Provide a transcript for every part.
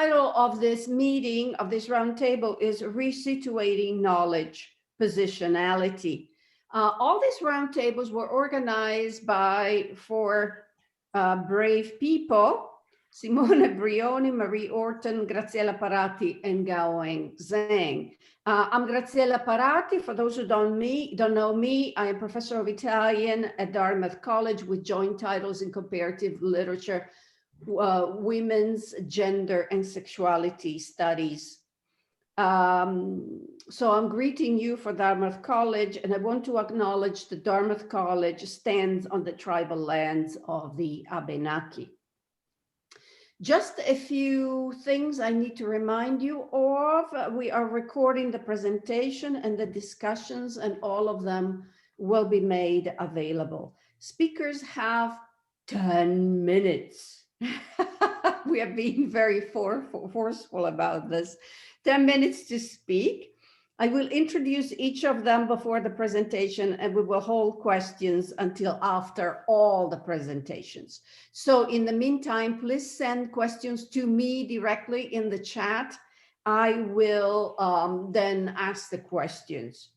title of this meeting, of this roundtable, is Re-Situating Knowledge, Positionality. All these roundtables were organized by four brave people: Simone Brioni, Marie Orton, Graziella Parati, and Gaoheng Zhang. I'm Graziella Parati. For those who don't know me, I am professor of Italian at Dartmouth College with joint titles in comparative literature, women's, gender, and sexuality studies. So I'm greeting you for Dartmouth College, and I want to acknowledge that Dartmouth College stands on the tribal lands of the Abenaki. Just a few things I need to remind you of. We are recording the presentation and the discussions, and all of them will be made available. Speakers have 10 minutes. We are being very forceful about this. 10 minutes to speak. I will introduce each of them before the presentation, and we will hold questions until after all the presentations. So in the meantime, please send questions to me directly in the chat. I will then ask the questions.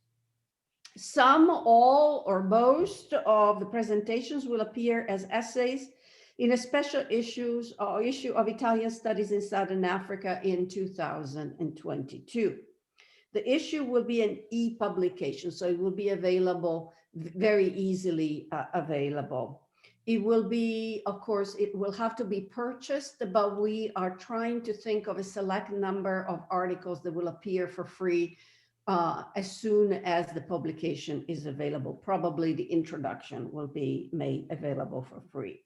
Some, all, or most of the presentations will appear as essays in a special issue of Italian Studies in Southern Africa in 2022. The issue will be an e-publication, so it will be available, very easily available. It will be, of course, it will have to be purchased, but we are trying to think of a select number of articles that will appear for free as soon as the publication is available. Probably the introduction will be made available for free.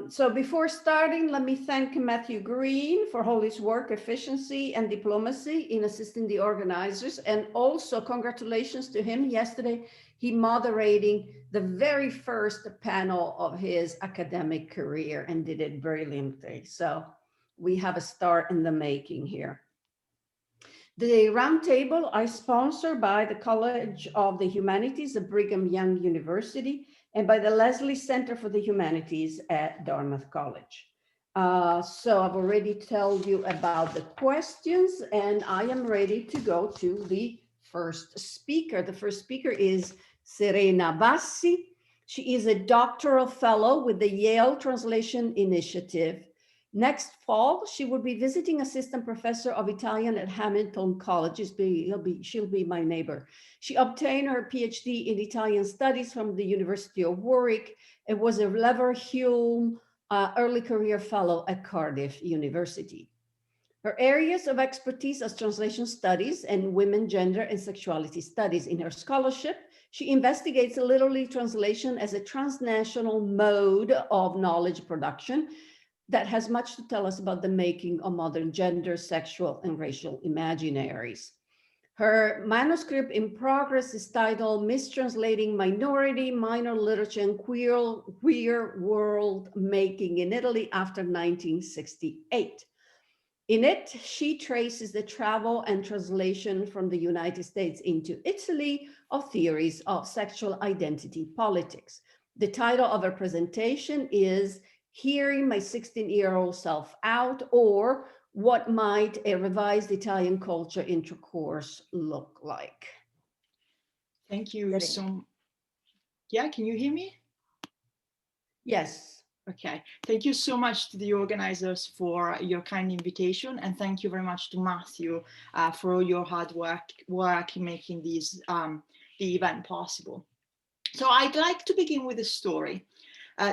So before starting, let me thank Matthew Green for all his work, efficiency, and diplomacy in assisting the organizers, and also congratulations to him. Yesterday, he moderating the very first panel of his academic career and did it brilliantly. So we have a star in the making here. The roundtable is sponsored by the College of the Humanities at Brigham Young University and by the Leslie Center for the Humanities at Dartmouth College. So I've already told you about the questions, and I am ready to go to the first speaker. The first speaker is Serena Bassi. She is a doctoral fellow with the Yale Translation Initiative. Next fall, she will be visiting assistant professor of Italian at Hamilton College. She'll be my neighbor. She obtained her PhD in Italian studies from the University of Warwick and was a Leverhulme early career fellow at Cardiff University. Her areas of expertise are translation studies and women, gender, and sexuality studies. In her scholarship, she investigates literary translation as a transnational mode of knowledge production that has much to tell us about the making of modern gender, sexual, and racial imaginaries. Her manuscript in progress is titled Mistranslating Minority, Minor Literature, and Queer World Making in Italy after 1968. In it, she traces the travel and translation from the United States into Italy of theories of sexual identity politics. The title of her presentation is Hearing My 16-Year-Old Self Out, or What Might a Revised Italian Culture Intercourse Look Like? Thank you so much. Yeah, can you hear me? Yes. Okay, thank you so much to the organizers for your kind invitation, and thank you very much to Matthew for all your hard work in making this, the event possible. So I'd like to begin with a story.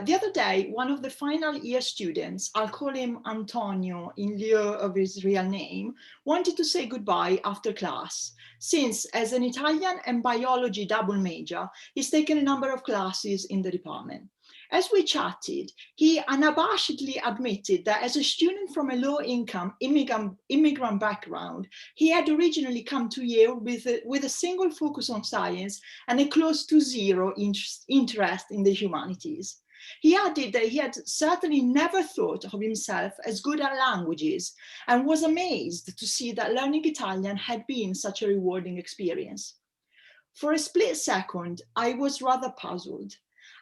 The other day, one of the final year students, I'll call him Antonio in lieu of his real name, wanted to say goodbye after class, since as an Italian and biology double major, he's taken a number of classes in the department. As we chatted, he unabashedly admitted that as a student from a low-income immigrant background, he had originally come to Yale with a single focus on science and a close to zero interest in the humanities. He added that he had certainly never thought of himself as good at languages and was amazed to see that learning Italian had been such a rewarding experience. For a split second, I was rather puzzled.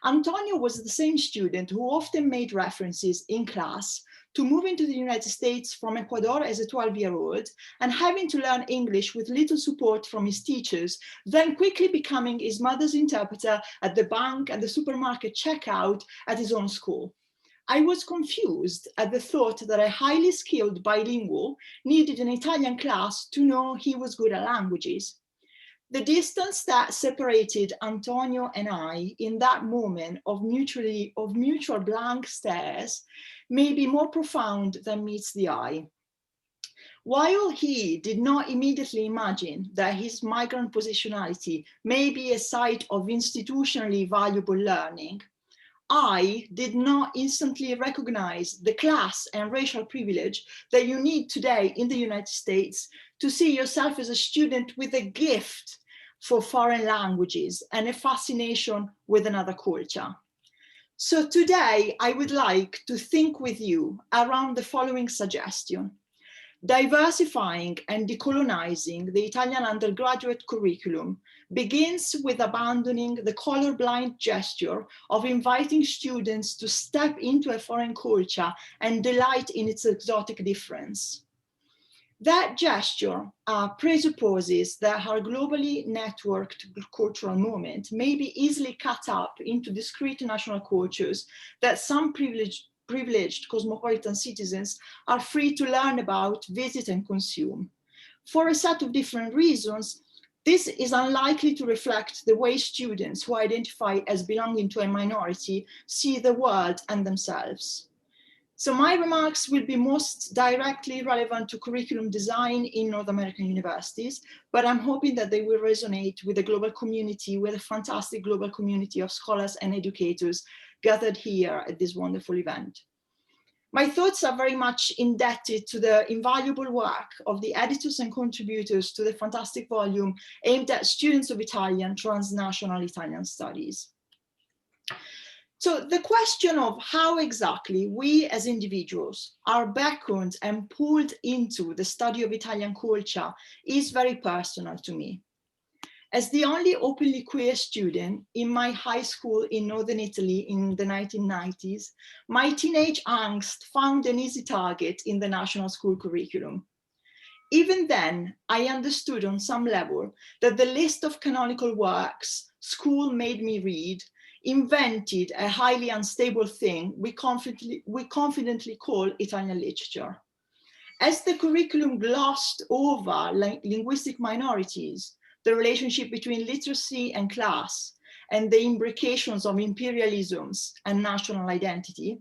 Antonio was the same student who often made references in class to moving to the United States from Ecuador as a 12-year-old and having to learn English with little support from his teachers, then quickly becoming his mother's interpreter at the bank and the supermarket checkout at his own school. I was confused at the thought that a highly skilled bilingual needed an Italian class to know he was good at languages. The distance that separated Antonio and I in that moment of mutual blank stares may be more profound than meets the eye. While he did not immediately imagine that his migrant positionality may be a site of institutionally valuable learning, I did not instantly recognize the class and racial privilege that you need today in the United States to see yourself as a student with a gift for foreign languages and a fascination with another culture. So today I would like to think with you around the following suggestion. Diversifying and decolonizing the Italian undergraduate curriculum begins with abandoning the colorblind gesture of inviting students to step into a foreign culture and delight in its exotic difference. That gesture presupposes that our globally networked cultural moment may be easily cut up into discrete national cultures that some privileged cosmopolitan citizens are free to learn about, visit, and consume. For a set of different reasons, this is unlikely to reflect the way students who identify as belonging to a minority see the world and themselves. So my remarks will be most directly relevant to curriculum design in North American universities, but I'm hoping that they will resonate with the global community, with a fantastic global community of scholars and educators gathered here at this wonderful event. My thoughts are very much indebted to the invaluable work of the editors and contributors to the fantastic volume aimed at students of Italian, transnational Italian studies. So the question of how exactly we as individuals are beckoned and pulled into the study of Italian culture is very personal to me. As the only openly queer student in my high school in Northern Italy in the 1990s, my teenage angst found an easy target in the national school curriculum. Even then, I understood on some level that the list of canonical works school made me read invented a highly unstable thing we confidently call Italian literature. As the curriculum glossed over linguistic minorities, the relationship between literacy and class, and the imbrications of imperialisms and national identity,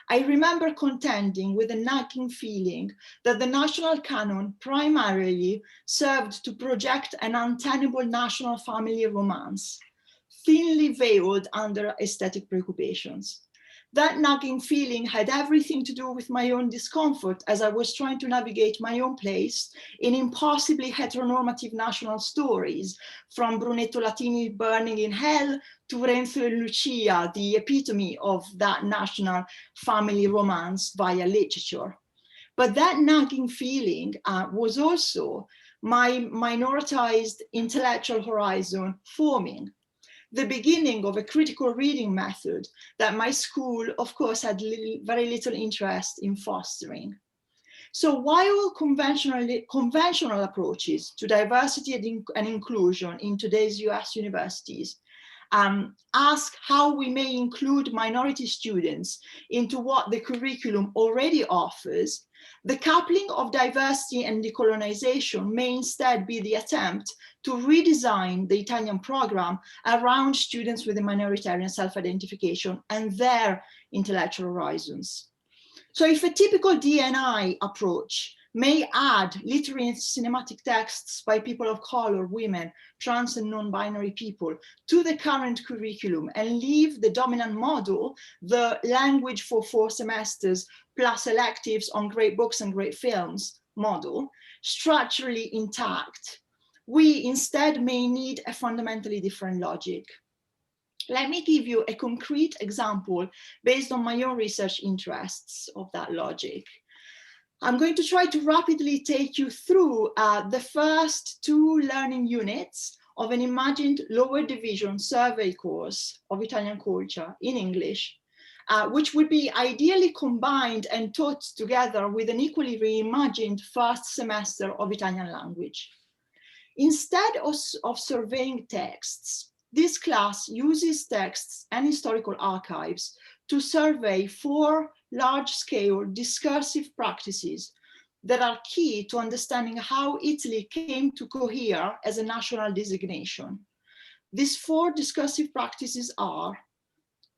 I remember contending with a nagging feeling that the national canon primarily served to project an untenable national family romance, thinly veiled under aesthetic preoccupations. That nagging feeling had everything to do with my own discomfort as I was trying to navigate my own place in impossibly heteronormative national stories, from Brunetto Latini burning in hell to Renzo and Lucia, the epitome of that national family romance via literature. But that nagging feeling was also my minoritized intellectual horizon forming, the beginning of a critical reading method that my school, of course, had very little interest in fostering. So while conventional approaches to diversity and inclusion in today's US universities ask how we may include minority students into what the curriculum already offers, the coupling of diversity and decolonization may instead be the attempt to redesign the Italian program around students with a minoritarian self-identification and their intellectual horizons. So if a typical D&I approach may add literary and cinematic texts by people of color, women, trans and non-binary people to the current curriculum and leave the dominant model, the language for 4 semesters plus electives on great books and great films model, structurally intact, we instead may need a fundamentally different logic. Let me give you a concrete example based on my own research interests of that logic. I'm going to try to rapidly take you through the first 2 learning units of an imagined lower division survey course of Italian culture in English, which would be ideally combined and taught together with an equally reimagined first semester of Italian language. Instead of surveying texts, this class uses texts and historical archives to survey 4 large-scale discursive practices that are key to understanding how Italy came to cohere as a national designation. These 4 discursive practices are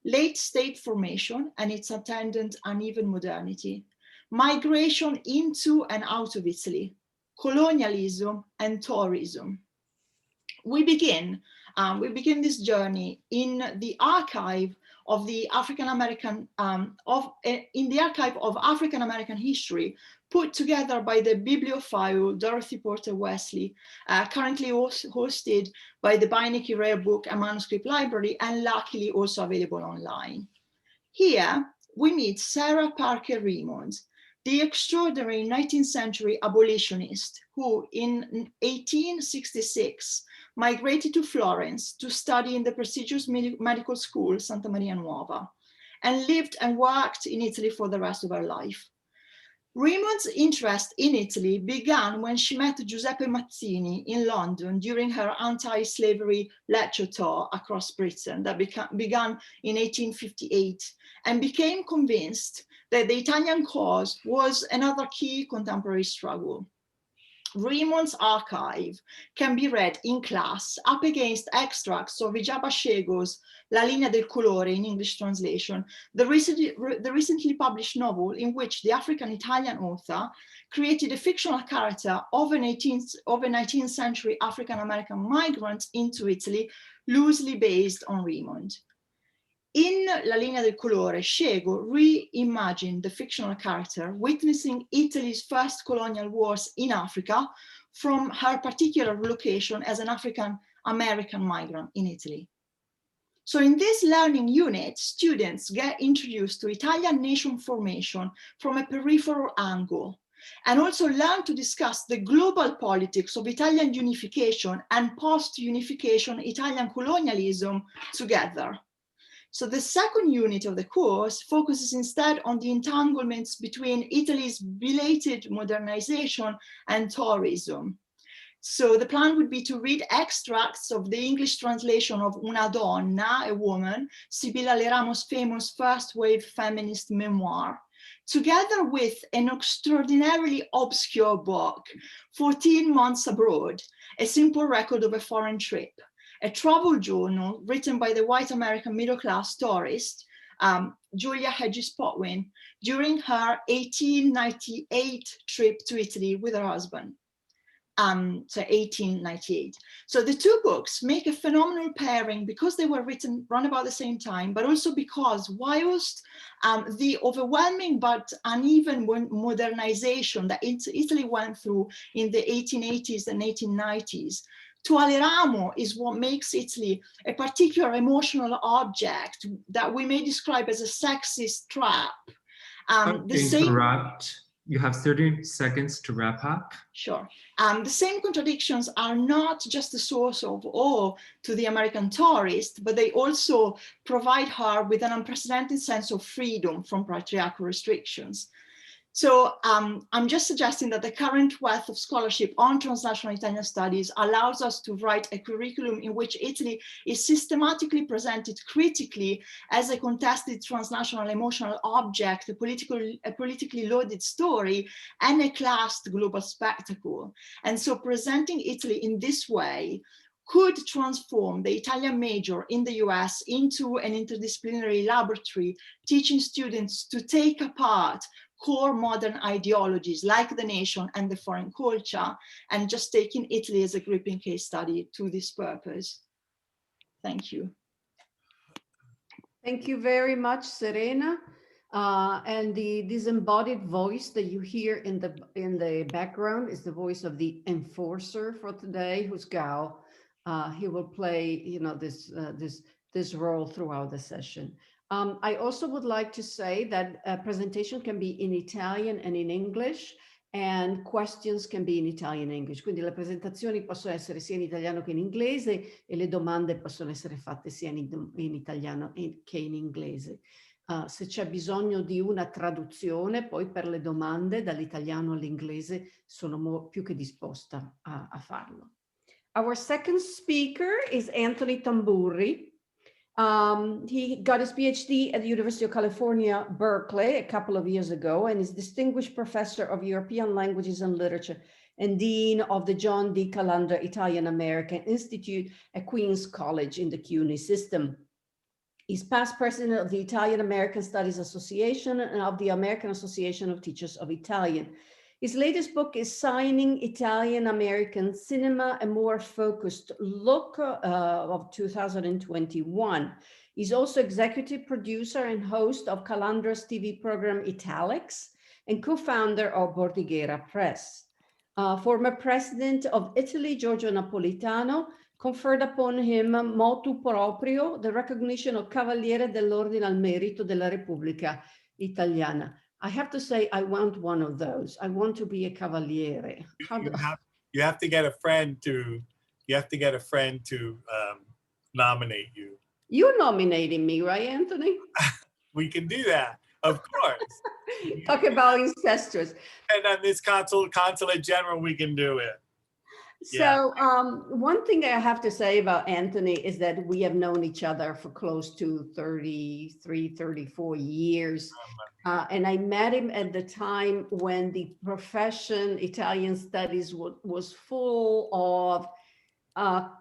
late state formation and its attendant uneven modernity, migration into and out of Italy, colonialism and tourism. We begin this journey in the archive of the African American African American history, put together by the bibliophile Dorothy Porter Wesley, currently hosted by the Beinecke Rare Book and Manuscript Library, and luckily also available online. Here we meet Sarah Parker Remond, the extraordinary 19th century abolitionist who in 1866 migrated to Florence to study in the prestigious medical school Santa Maria Nuova, and lived and worked in Italy for the rest of her life. Remond's interest in Italy began when she met Giuseppe Mazzini in London during her anti-slavery lecture tour across Britain that began in 1858, and became convinced that the Italian cause was another key contemporary struggle. Remond's archive can be read in class up against extracts of Ijaba Shego's La linea del colore in English translation, the recently published novel in which the African-Italian author created a fictional character of a 19th century African-American migrant into Italy, loosely based on Remond. In La linea del colore, Shego reimagined the fictional character, witnessing Italy's first colonial wars in Africa from her particular location as an African-American migrant in Italy. So in this learning unit, students get introduced to Italian nation formation from a peripheral angle, and also learn to discuss the global politics of Italian unification and post-unification Italian colonialism together. So the second unit of the course focuses instead on the entanglements between Italy's belated modernization and tourism. So the plan would be to read extracts of the English translation of Una donna, a woman, Sibilla Leramo's famous first wave feminist memoir, together with an extraordinarily obscure book, 14 Months Abroad, a simple record of a foreign trip, a travel journal written by the white American middle-class tourist, Julia Hedges-Potwin, during her 1898 trip to Italy with her husband. So 1898. So the 2 books make a phenomenal pairing because they were written around about the same time, but also because whilst the overwhelming but uneven modernization that Italy went through in the 1880s and 1890s, Tualeramo is what makes Italy a particular emotional object that we may describe as a sexist trap. You have 30 seconds to wrap up. Sure. The same contradictions are not just a source of awe to the American tourist, but they also provide her with an unprecedented sense of freedom from patriarchal restrictions. So I'm just suggesting that the current wealth of scholarship on transnational Italian studies allows us to write a curriculum in which Italy is systematically presented critically as a contested transnational emotional object, a politically loaded story, and a classed global spectacle. And so presenting Italy in this way could transform the Italian major in the US into an interdisciplinary laboratory, teaching students to take apart core modern ideologies like the nation and the foreign culture, and just taking Italy as a gripping case study to this purpose. Thank you. Thank you very much, Serena. And the disembodied voice that you hear in the background is the voice of the enforcer for today, who's Gao. He will play, you know, this role throughout the session. I also would like to say that a presentation can be in Italian and in English, and questions can be in Italian and English. Quindi le presentazioni possono essere sia in italiano che in inglese, e le domande possono essere fatte sia in italiano che in inglese. Se c'è bisogno di una traduzione, poi per le domande dall'italiano all'inglese sono più che disposta a farlo. Our second speaker is Anthony Tamburri. He got his PhD at the University of California, Berkeley, a couple of years ago, and is Distinguished Professor of European Languages and Literature and Dean of the John D. Calendra Italian-American Institute at Queens College in the CUNY system. He's past president of the Italian-American Studies Association and of the American Association of Teachers of Italian. His latest book is Signing Italian-American Cinema, a more focused look of 2021. He's also executive producer and host of Calendra's TV program Italics and co-founder of Bordighera Press. Former president of Italy, Giorgio Napolitano, conferred upon him motu proprio the recognition of Cavaliere dell'Ordine al Merito della Repubblica Italiana. I have to say, I want one of those. I want to be a Cavaliere. You have to get a friend to, nominate you. You're nominating me, right, Anthony? We can do that, of course. Talk about incestuous. And on this consulate general, we can do it. So one thing I have to say about Anthony is that we have known each other for close to 33, 34 years. And I met him at the time when the profession Italian studies was full of,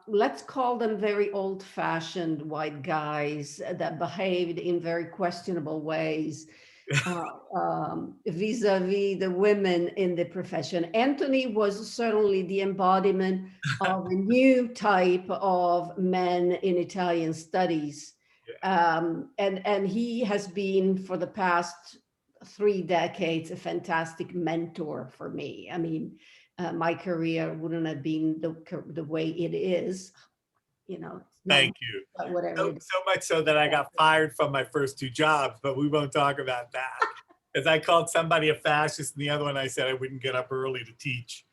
let's call them very old-fashioned white guys that behaved in very questionable ways vis-a-vis the women in the profession. Anthony was certainly the embodiment of a new type of men in Italian studies. And he has been for the past 3 decades a fantastic mentor for me. I mean, my career wouldn't have been the way it is, you know. Thank you. So much so that I got fired from my first 2 jobs, but we won't talk about that. Because I called somebody a fascist, and the other one I said I wouldn't get up early to teach.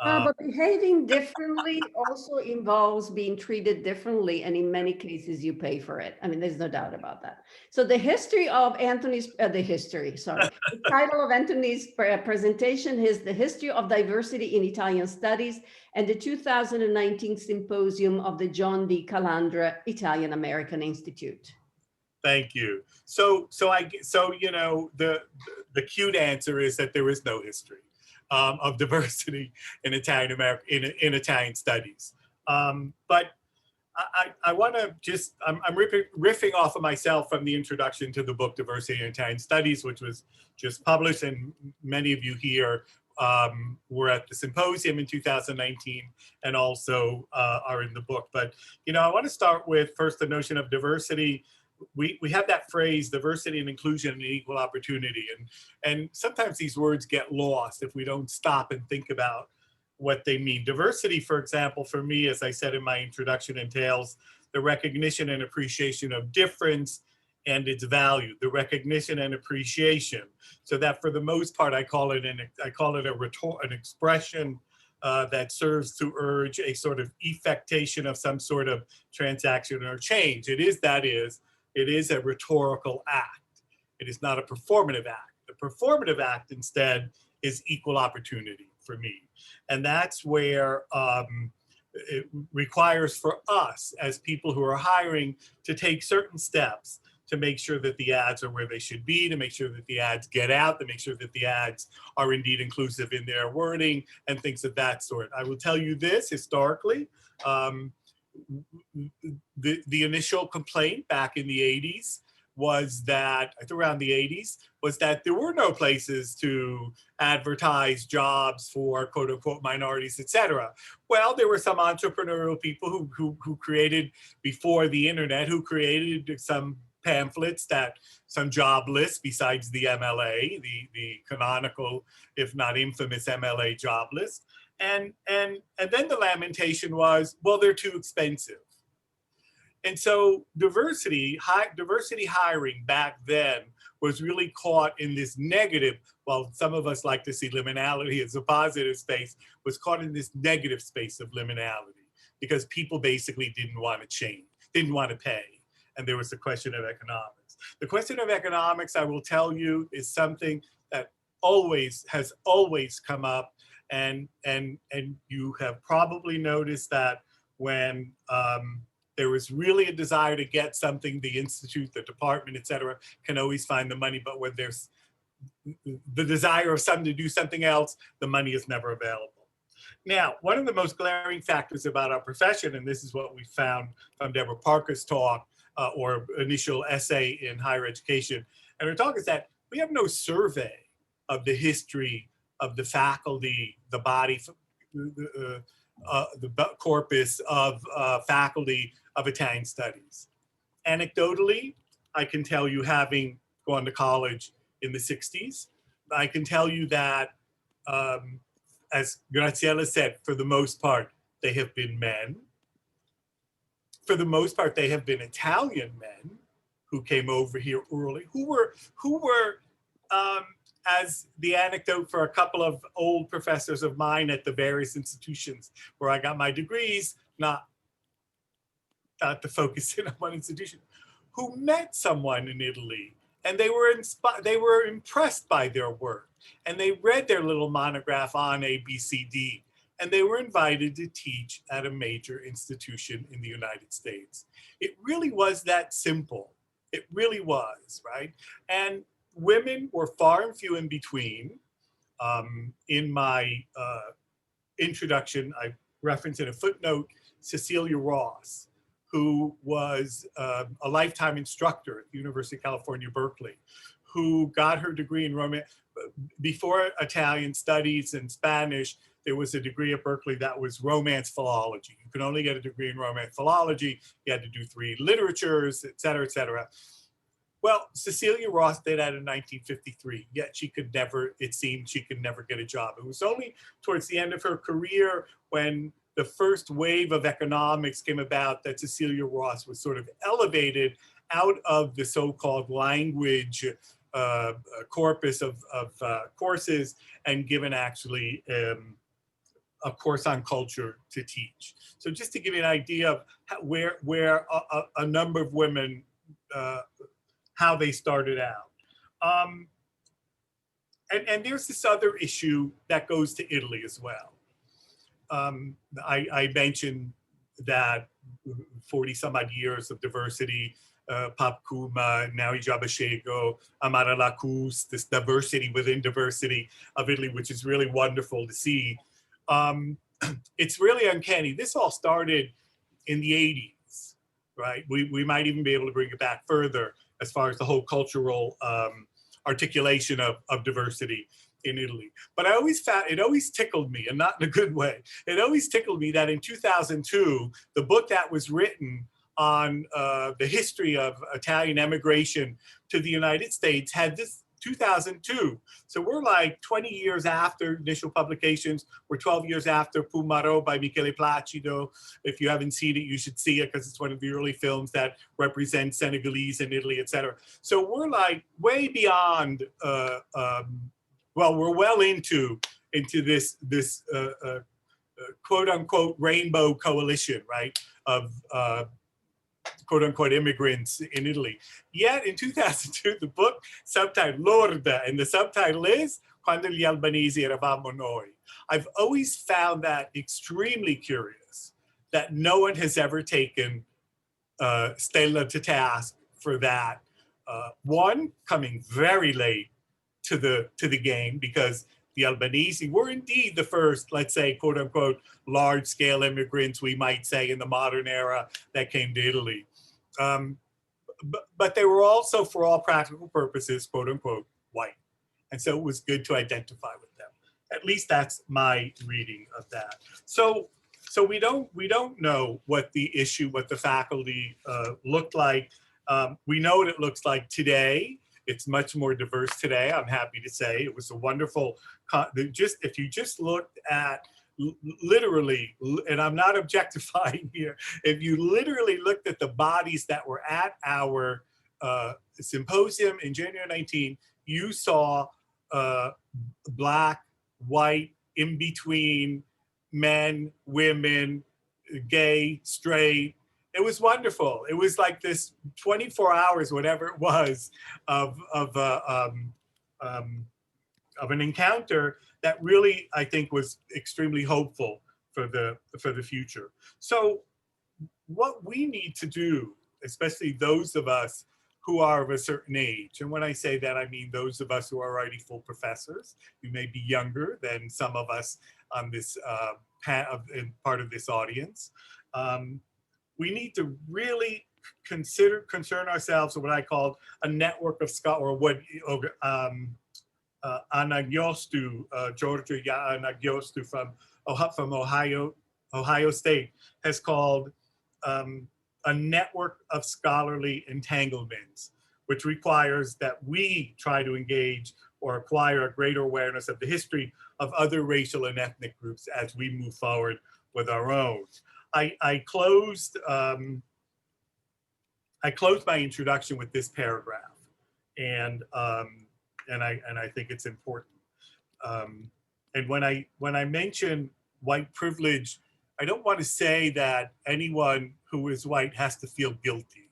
But behaving differently also involves being treated differently, and in many cases you pay for it. I mean, there's no doubt about that. So the history of Anthony's, the title of Anthony's presentation is The History of Diversity in Italian Studies and the 2019 Symposium of the John D. Calendra Italian-American Institute. Thank you. So you know, the cute answer is that there is no history of diversity in Italian American in Italian studies. But I want to just I'm riffing off of myself from the introduction to the book Diversity in Italian Studies, which was just published, and many of you here were at the symposium in 2019 and also are in the book. But you know, I want to start with first the notion of diversity. We have that phrase, diversity and inclusion and equal opportunity. And sometimes these words get lost if we don't stop and think about what they mean. Diversity, for example, for me, as I said in my introduction, entails the recognition and appreciation of difference and its value, the recognition and appreciation. So that for the most part, I call it an expression that serves to urge a sort of effectation of some sort of transaction or change. It is a rhetorical act. It is not a performative act. The performative act instead is equal opportunity for me. And that's where it requires for us as people who are hiring to take certain steps to make sure that the ads are where they should be, to make sure that the ads get out, to make sure that the ads are indeed inclusive in their wording and things of that sort. I will tell you this, historically, the initial complaint back in the 80s was that, around the 80s, was that there were no places to advertise jobs for quote unquote minorities, etc. Well, there were some entrepreneurial people who created, before the internet, who created some pamphlets, some job lists besides the MLA, the canonical, if not infamous MLA job list. And then the lamentation was, well, they're too expensive. And so diversity hiring back then was really caught in this negative, while some of us like to see liminality as a positive space, was caught in this negative space of liminality because people basically didn't want to change, didn't want to pay. and there was the question of economics. The question of economics, I will tell you, is something that has always come up, and you have probably noticed that when there was really a desire to get something, the institute, the department, et cetera, can always find the money, but when there's the desire of some to do something else, the money is never available. Now, one of the most glaring factors about our profession, and this is what we found from Deborah Parker's talk or initial essay in higher education, and her talk is that we have no survey of the history of the faculty, the body, the corpus of faculty of Italian studies. Anecdotally, I can tell you, having gone to college in the 60s, I can tell you that, as Graziella said, for the most part, they have been men. For the most part, they have been Italian men who came over here early, who were as the anecdote for a couple of old professors of mine at the various institutions where I got my degrees, not to focus in on one institution, who met someone in Italy, and they were impressed by their work, and they read their little monograph on ABCD, and they were invited to teach at a major institution in the United States. It really was that simple. It really was, right? And women were far and few in between. In my introduction, I reference in a footnote Cecilia Ross, who was a lifetime instructor at the University of California, Berkeley, who got her degree in Roma. Before Italian studies and Spanish, there was a degree at Berkeley that was Romance philology. You could only get a degree in Romance philology. You had to do 3 literatures, et cetera, et cetera. Well, Cecilia Ross did that in 1953, yet she could never, it seemed she could never get a job. It was only towards the end of her career, when the first wave of economics came about, that Cecilia Ross was sort of elevated out of the so-called language corpus of courses and given actually a course on culture to teach. So just to give you an idea of where a number of women, how they started out. And there's this other issue that goes to Italy as well. I mentioned that 40 some odd years of diversity, Pap Kuma, Naui Jabashego, Amara Lacus, this diversity within diversity of Italy, which is really wonderful to see. It's really uncanny. This all started in the 80s, right? We might even be able to bring it back further as far as the whole cultural articulation of diversity in Italy. But I always found, it always tickled me, and not in a good way, it always tickled me that in 2002, the book that was written on the history of Italian emigration to the United States had this 2002. So we're like 20 years after initial publications. We're 12 years after Pumaro by Michele Placido. If you haven't seen it, you should see it, because it's one of the early films that represents Senegalese in Italy, et cetera. So we're like way beyond, well, we're well into this quote unquote rainbow coalition, right, of quote unquote immigrants in Italy. Yet in 2002, the book subtitled Lorda, and the subtitle is Quando gli Albanesi eravamo noi. I've always found that extremely curious, that no one has ever taken Stella to task for that. One, coming very late to the game, because the Albanese were indeed the first, let's say, quote unquote, large scale immigrants, we might say, in the modern era that came to Italy. But they were also, for all practical purposes, quote unquote, white. And so it was good to identify with them. At least that's my reading of that. So we don't know what the issue, what the faculty looked like. We know what it looks like today. It's much more diverse today, I'm happy to say. It was a wonderful, if you just looked at literally, and I'm not objectifying here, if you literally looked at the bodies that were at our symposium in January 19, you saw Black, white, in between, men, women, gay, straight, It was wonderful. It was like this 24 hours, whatever it was, of an encounter that really, I think, was extremely hopeful for the future. So what we need to do, especially those of us who are of a certain age, and when I say that, I mean those of us who are already full professors, you may be younger than some of us on this part of this audience. We need to really concern ourselves with what I call a network of scholars, or what Anagiostu, Georgia Anagiostu from Ohio State has called a network of scholarly entanglements, which requires that we try to engage or acquire a greater awareness of the history of other racial and ethnic groups as we move forward with our own. I closed my introduction with this paragraph, and I think it's important. And when I mention white privilege, I don't want to say that anyone who is white has to feel guilty.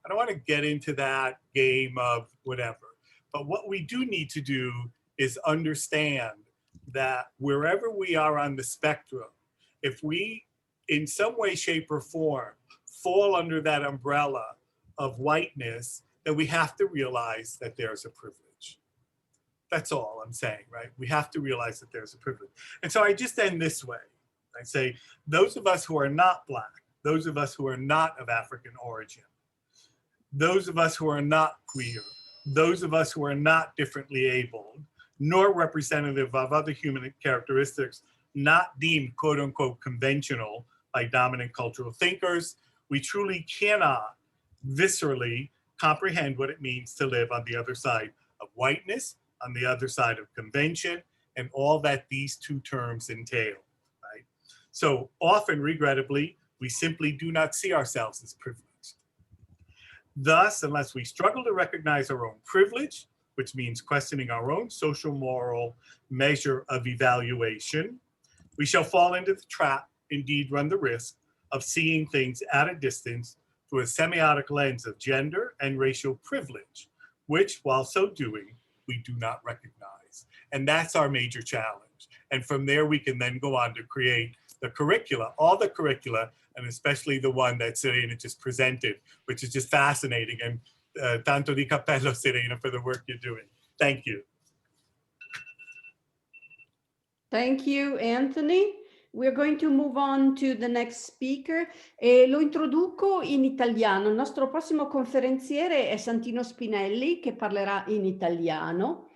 I don't want to get into that game of whatever. But what we do need to do is understand that wherever we are on the spectrum, if we in some way, shape, or form fall under that umbrella of whiteness, then we have to realize that there's a privilege. That's all I'm saying, right? We have to realize that there's a privilege. And so I just end this way. I say, those of us who are not Black, those of us who are not of African origin, those of us who are not queer, those of us who are not differently abled, nor representative of other human characteristics not deemed quote unquote conventional by dominant cultural thinkers, we truly cannot viscerally comprehend what it means to live on the other side of whiteness, on the other side of convention, and all that these two terms entail, right? So often, regrettably, we simply do not see ourselves as privileged. Thus, unless we struggle to recognize our own privilege, which means questioning our own social moral measure of evaluation, we shall fall into the trap, indeed run the risk, of seeing things at a distance through a semiotic lens of gender and racial privilege, which, while so doing, we do not recognize. And that's our major challenge. And from there, we can then go on to create the curricula, all the curricula, and especially the one that Serena just presented, which is just fascinating. And tanto di cappello, Serena, for the work you're doing. Thank you. Thank you, Anthony. We're going to move on to the next speaker. Lo introduco in italiano. Il nostro prossimo conferenziere è Santino Spinelli, che parlerà in italiano.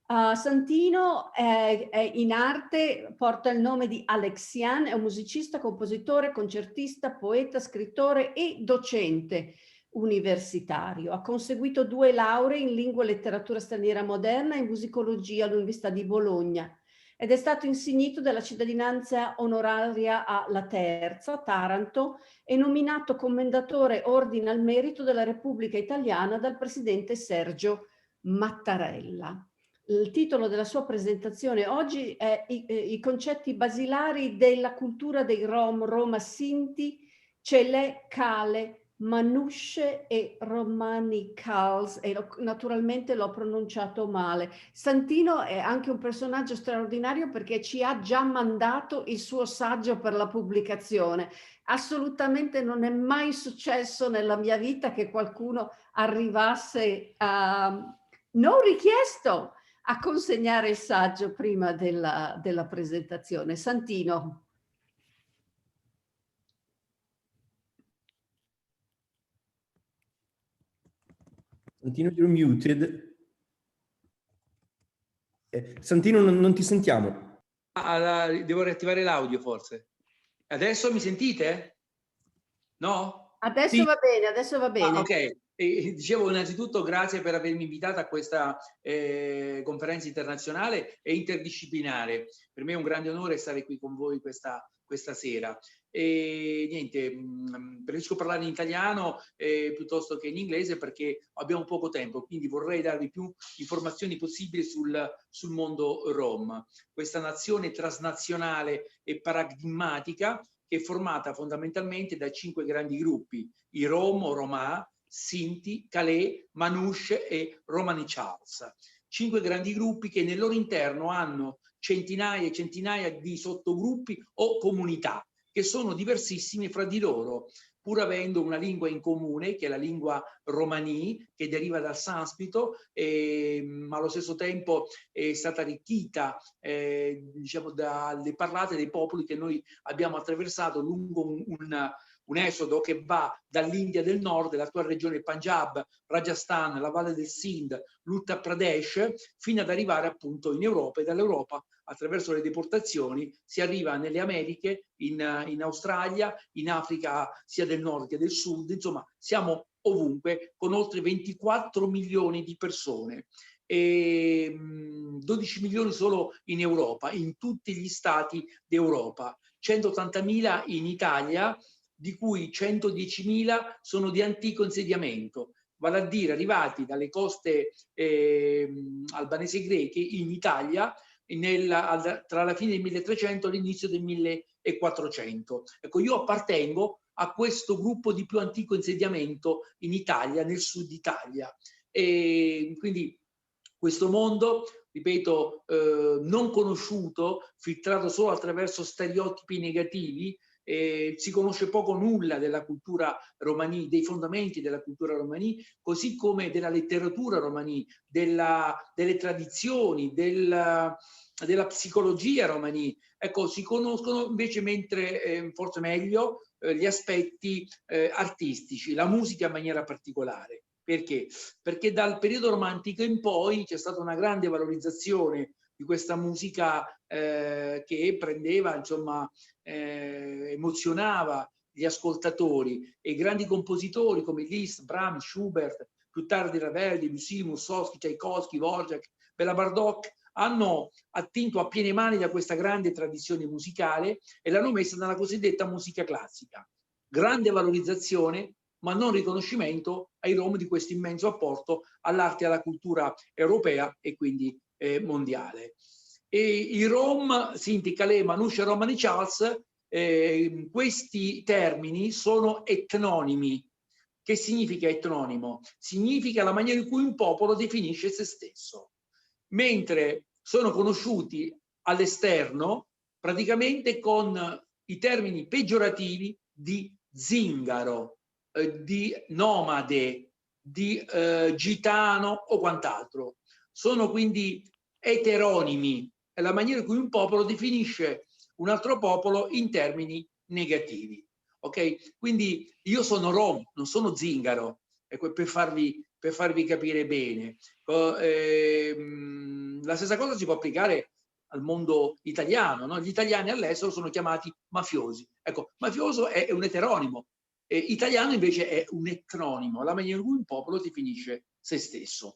Santino è in arte, porta il nome di Alexian, è un musicista, compositore, concertista, poeta, scrittore e docente universitario. Ha conseguito 2 lauree in lingua e letteratura straniera moderna e in musicologia all'Università di Bologna ed è stato insignito della cittadinanza onoraria alla Terza, Taranto, e nominato commendatore ordine al merito della Repubblica Italiana dal presidente Sergio Mattarella. Il titolo della sua presentazione oggi è I concetti basilari della cultura dei Roma Sinti, Celé, Kale, Manouches e Romanichals, e naturalmente l'ho pronunciato male. Santino è anche un personaggio straordinario perché ci ha già mandato il suo saggio per la pubblicazione. Assolutamente non è mai successo nella mia vita che qualcuno arrivasse non richiesto a consegnare il saggio prima della presentazione. Santino. Santino, you're muted. Santino, non ti sentiamo. Devo riattivare l'audio forse. Adesso mi sentite? No? Adesso sì. Va bene, adesso va bene. Ok. Dicevo innanzitutto grazie per avermi invitato a questa conferenza internazionale e interdisciplinare. Per me è un grande onore stare qui con voi questa sera. E niente, preferisco parlare in italiano piuttosto che in inglese perché abbiamo poco tempo, quindi vorrei darvi più informazioni possibili sul mondo Rom. Questa nazione transnazionale e paradigmatica che è formata fondamentalmente da 5 grandi gruppi: i Rom o Roma, Sinti, Calé, Manouches e Romanichals. 5 grandi gruppi che nel loro interno hanno centinaia e centinaia di sottogruppi o comunità che sono diversissimi fra di loro, pur avendo una lingua in comune, che è la lingua romani, che deriva dal sanscrito, ma allo stesso tempo è stata arricchita diciamo, dalle parlate dei popoli che noi abbiamo attraversato lungo un esodo che va dall'India del nord, l'attuale regione Punjab, Rajasthan, la valle del Sindh, l'Uttar Pradesh, fino ad arrivare appunto in Europa, e dall'Europa attraverso le deportazioni si arriva nelle Americhe, in Australia, in Africa sia del nord che del sud, insomma siamo ovunque, con oltre 24 milioni di persone. E 12 milioni solo in Europa, in tutti gli stati d'Europa, 180.000 in Italia, di cui 110.000 sono di antico insediamento, vale a dire arrivati dalle coste albanesi e greche in Italia tra la fine del 1300 e l'inizio del 1400. Ecco, io appartengo a questo gruppo di più antico insediamento in Italia, nel sud Italia. E quindi questo mondo, ripeto, non conosciuto, filtrato solo attraverso stereotipi negativi, si conosce poco nulla della cultura romani, dei fondamenti della cultura romani, così come della letteratura romani, delle tradizioni, della psicologia romani. Ecco, si conoscono invece, mentre forse meglio, gli aspetti artistici, la musica in maniera particolare. Perché? Perché dal periodo romantico in poi c'è stata una grande valorizzazione di questa musica che prendeva, insomma, emozionava gli ascoltatori, e grandi compositori come Liszt, Brahms, Schubert, più tardi Ravel, Debussy, Mussorgsky, Tchaikovsky, Dvorak, Béla Bartók hanno attinto a piene mani da questa grande tradizione musicale e l'hanno messa nella cosiddetta musica classica. Grande valorizzazione, ma non riconoscimento ai Rom di questo immenso apporto all'arte e alla cultura europea e quindi mondiale. E i Rom, Sinti, Calé, Manouches e Romanichals, questi termini sono etnonimi. Che significa etnonimo? Significa la maniera in cui un popolo definisce se stesso, mentre sono conosciuti all'esterno praticamente con i termini peggiorativi di zingaro, di nomade, di gitano o quant'altro. Sono quindi eteronimi, è la maniera in cui un popolo definisce un altro popolo in termini negativi. Ok? Quindi io sono Rom, non sono zingaro, ecco, per farvi capire bene. La stessa cosa si può applicare al mondo italiano, no? Gli italiani all'estero sono chiamati mafiosi. Ecco, mafioso è un eteronimo, italiano invece è un etnonimo, la maniera in cui un popolo definisce se stesso.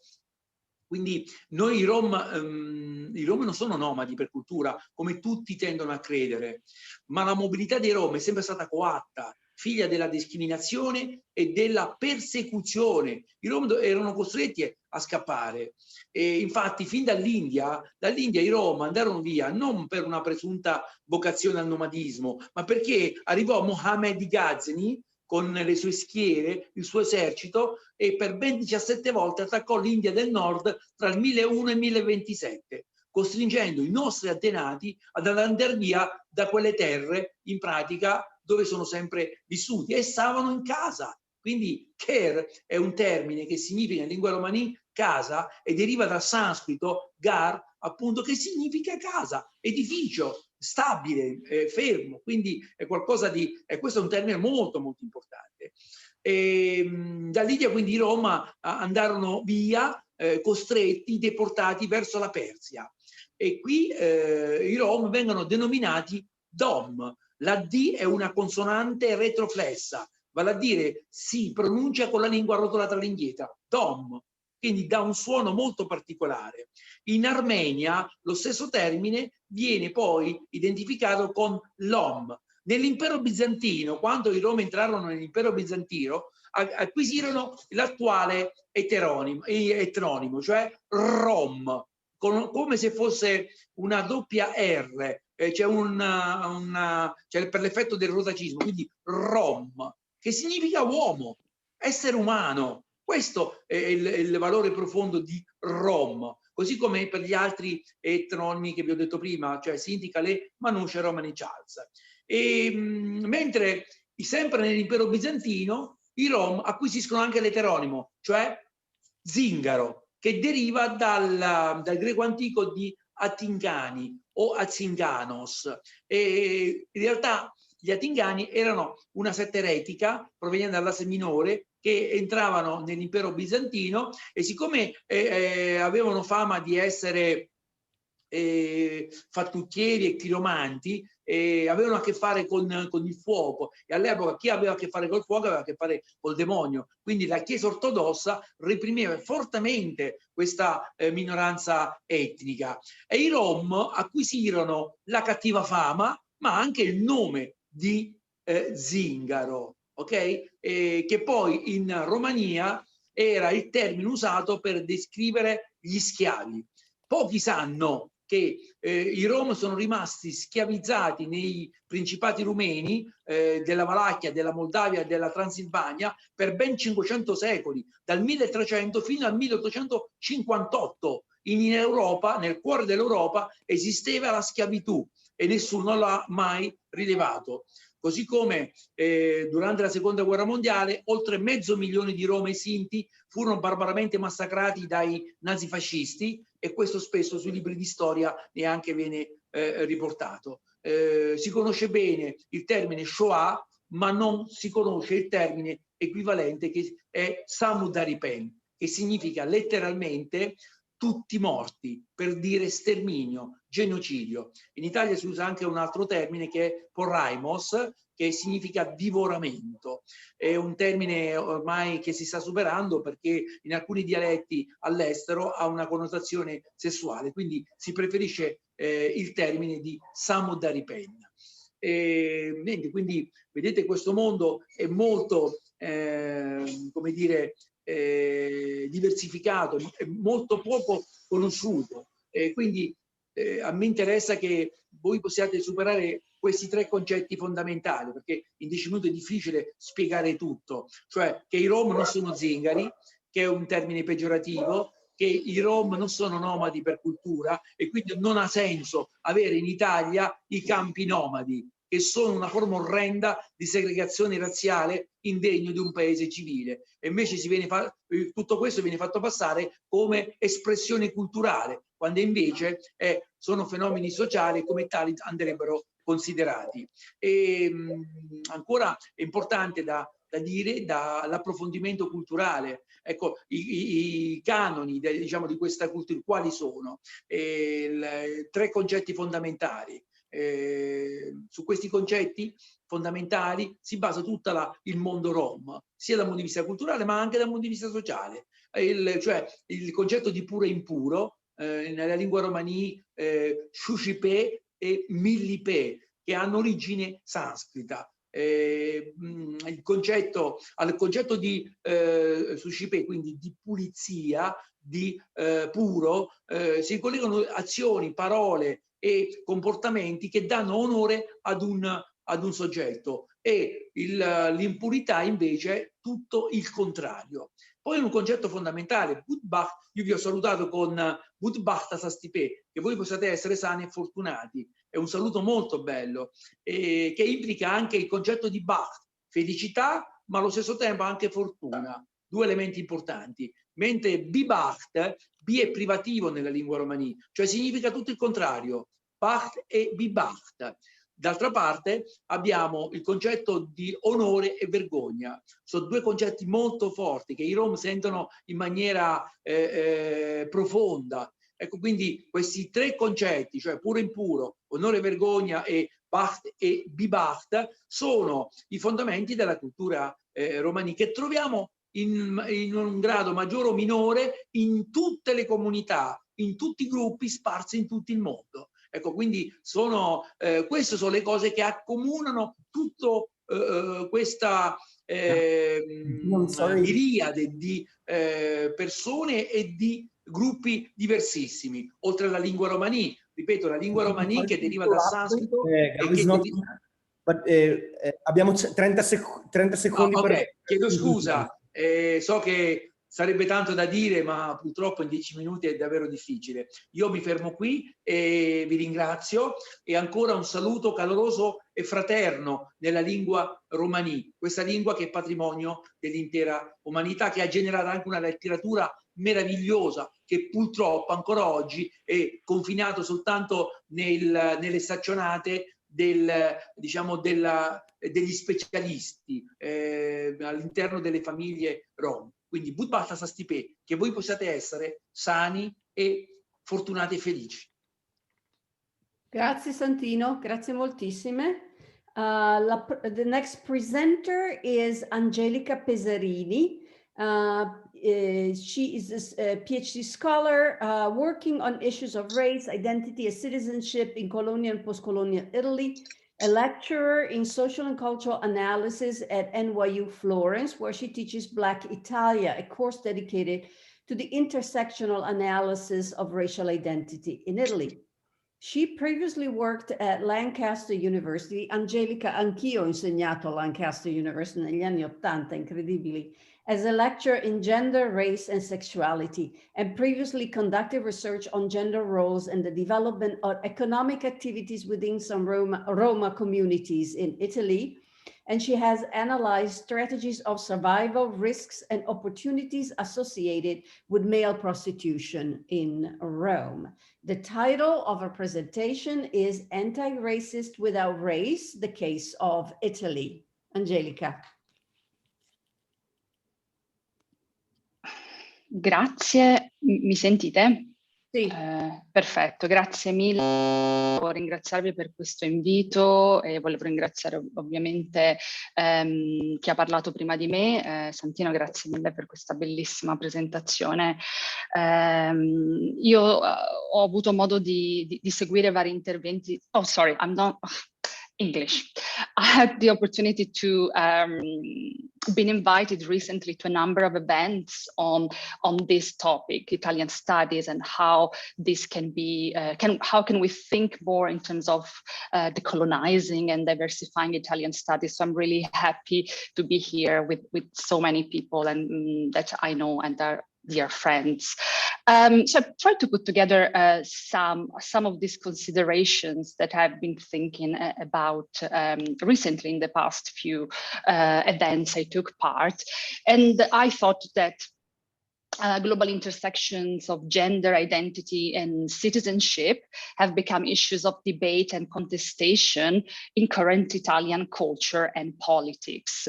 Quindi noi i Rom non sono nomadi per cultura, come tutti tendono a credere, ma la mobilità dei Rom è sempre stata coatta, figlia della discriminazione e della persecuzione. I Rom erano costretti a scappare. E infatti fin dall'India i Rom andarono via non per una presunta vocazione al nomadismo, ma perché arrivò Mohammed Ghazni con le sue schiere, il suo esercito, e per ben 17 volte attaccò l'India del Nord tra il 1001 e il 1027, costringendo i nostri antenati ad andare via da quelle terre, in pratica, dove sono sempre vissuti, e stavano in casa. Quindi Ker è un termine che significa in lingua romani casa, e deriva dal sanscrito gar, appunto, che significa casa, edificio, stabile, fermo, quindi è qualcosa di, e questo è un termine molto molto importante. Dall'India quindi i Roma andarono via, costretti, deportati verso la Persia, e qui i Rom vengono denominati Dom. La D è una consonante retroflessa, vale a dire si pronuncia con la lingua rotolata all'indietro, Dom, quindi dà un suono molto particolare. In Armenia lo stesso termine viene poi identificato con Lom. Nell'impero bizantino, quando i Rom entrarono nell'impero bizantino, acquisirono l'attuale etnonimo, cioè Rom, come se fosse una doppia R, c'è per l'effetto del rotacismo, quindi Rom, che significa uomo, essere umano. Questo è il valore profondo di Rom, così come per gli altri etnonimi che vi ho detto prima, cioè Sinti, Calé, Manouches e Romanichals. Mentre sempre nell'impero bizantino i Rom acquisiscono anche l'eteronimo, cioè zingaro, che deriva dal greco antico di Atingani o Azinganos. E in realtà gli Atingani erano una setta eretica proveniente dall'Asia Minore che entravano nell'impero bizantino e siccome avevano fama di essere fattucchieri e chiromanti, avevano a che fare con il fuoco, e all'epoca chi aveva a che fare col fuoco aveva a che fare col demonio, quindi la Chiesa ortodossa reprimeva fortemente questa minoranza etnica e i Rom acquisirono la cattiva fama ma anche il nome di zingaro, ok? Che poi in Romania era il termine usato per descrivere gli schiavi. Pochi sanno che i Rom sono rimasti schiavizzati nei principati rumeni della Valacchia, della Moldavia e della Transilvania per ben 500 secoli, dal 1300 fino al 1858. In Europa, nel cuore dell'Europa, esisteva la schiavitù e nessuno l'ha mai rilevato. Così come durante la seconda guerra mondiale oltre 500.000 di Roma e Sinti furono barbaramente massacrati dai nazifascisti e questo spesso sui libri di storia neanche viene riportato. Si conosce bene il termine Shoah, ma non si conosce il termine equivalente che è Samudaripen, che significa letteralmente tutti morti, per dire sterminio, genocidio. In Italia si usa anche un altro termine che è porraimos, che significa divoramento. È un termine ormai che si sta superando perché in alcuni dialetti all'estero ha una connotazione sessuale, quindi si preferisce il termine di Samudaripen. Quindi vedete, questo mondo è molto, come dire, diversificato, è molto poco conosciuto, quindi a me interessa che voi possiate superare questi tre concetti fondamentali, perché in 10 minuti è difficile spiegare tutto, cioè che i Rom non sono zingari, che è un termine peggiorativo, che i Rom non sono nomadi per cultura e quindi non ha senso avere in Italia i campi nomadi, che sono una forma orrenda di segregazione razziale indegno di un paese civile. E invece tutto questo viene fatto passare come espressione culturale, quando invece sono fenomeni sociali e come tali andrebbero considerati. Ancora è importante da dire l'approfondimento culturale. Ecco, i canoni diciamo, di questa cultura, quali sono? Tre concetti fondamentali. Su questi concetti fondamentali si basa tutto il mondo Rom, sia dal punto di vista culturale ma anche dal punto di vista sociale. Cioè il concetto di puro e impuro, nella lingua romani Shushipe e Millipe, che hanno origine sanscrita. Al concetto di Shushipe, quindi di pulizia, di puro, si collegano azioni, parole e comportamenti che danno onore ad un soggetto, e l'impurità invece è tutto il contrario. Poi un concetto fondamentale, Budbach, io vi ho salutato con Budbach Sastipe, che voi possiate essere sani e fortunati, è un saluto molto bello, che implica anche il concetto di Bach, felicità ma allo stesso tempo anche fortuna, due elementi importanti, mentre Bibacht, B è privativo nella lingua romani, cioè significa tutto il contrario, Bacht e Bibacht. D'altra parte abbiamo il concetto di onore e vergogna, sono due concetti molto forti che i Rom sentono in maniera profonda. Ecco, quindi questi tre concetti, cioè puro e impuro, onore e vergogna e Bacht e Bibacht, sono i fondamenti della cultura romani che troviamo in un grado maggiore o minore in tutte le comunità, in tutti i gruppi sparsi in tutto il mondo. Ecco, quindi queste sono le cose che accomunano tutto questa miriade di persone e di gruppi diversissimi. Oltre alla lingua romani, ripeto, la lingua romani che deriva dal sanscrito. Abbiamo 30 secondi ok, chiedo scusa, so che sarebbe tanto da dire, ma purtroppo in 10 minuti è davvero difficile. Io mi fermo qui e vi ringrazio, e ancora un saluto caloroso e fraterno nella lingua romani, questa lingua che è patrimonio dell'intera umanità, che ha generato anche una letteratura meravigliosa, che purtroppo ancora oggi è confinato soltanto nelle staccionate degli specialisti all'interno delle famiglie rom. Quindi Budbata Sastipè, che voi possiate essere sani e fortunati e felici. Grazie Santino, grazie moltissime. The next presenter is Angelica Pesarini. She is a PhD scholar working on issues of race, identity, and citizenship in colonial and post-colonial Italy, a lecturer in social and cultural analysis at NYU Florence, where she teaches Black Italia, a course dedicated to the intersectional analysis of racial identity in Italy. She previously worked at Lancaster University. Angelica, anch'io ho insegnato a Lancaster University negli anni '80, incredibili, as a lecturer in gender, race, and sexuality, and previously conducted research on gender roles and the development of economic activities within some Roma communities in Italy. And she has analyzed strategies of survival, risks, and opportunities associated with male prostitution in Rome. The title of her presentation is Anti-Racist Without Race, the Case of Italy. Angelica. Grazie, mi sentite? Sì. Perfetto, grazie mille. Volevo ringraziarvi per questo invito e volevo ringraziare ovviamente chi ha parlato prima di me. Santino, grazie mille per questa bellissima presentazione. Io ho avuto modo di seguire vari interventi. Oh, sorry, I'm not... English. I had the opportunity to been invited recently to a number of events on this topic, Italian studies, and how this can be, how can we think more in terms of decolonizing and diversifying Italian studies. So I'm really happy to be here with so many people and that I know and are dear friends. So I've tried to put together some of these considerations that I've been thinking about recently in the past few events I took part. And I thought that global intersections of gender identity and citizenship have become issues of debate and contestation in current Italian culture and politics.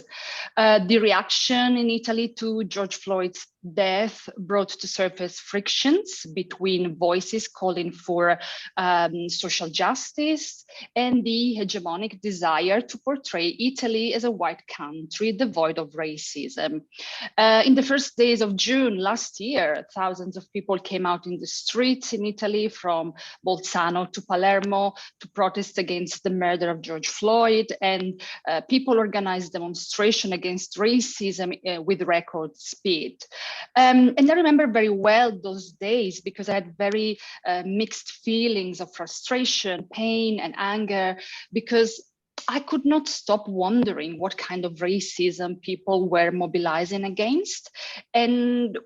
The reaction in Italy to George Floyd's death brought to surface frictions between voices calling for social justice and the hegemonic desire to portray Italy as a white country devoid of racism. In the first days of June last year, thousands of people came out in the streets in Italy, from Bolzano to Palermo, to protest against the murder of George Floyd, and people organized demonstration against racism with record speed. And I remember very well those days because I had very mixed feelings of frustration, pain, and anger, because I could not stop wondering what kind of racism people were mobilizing against and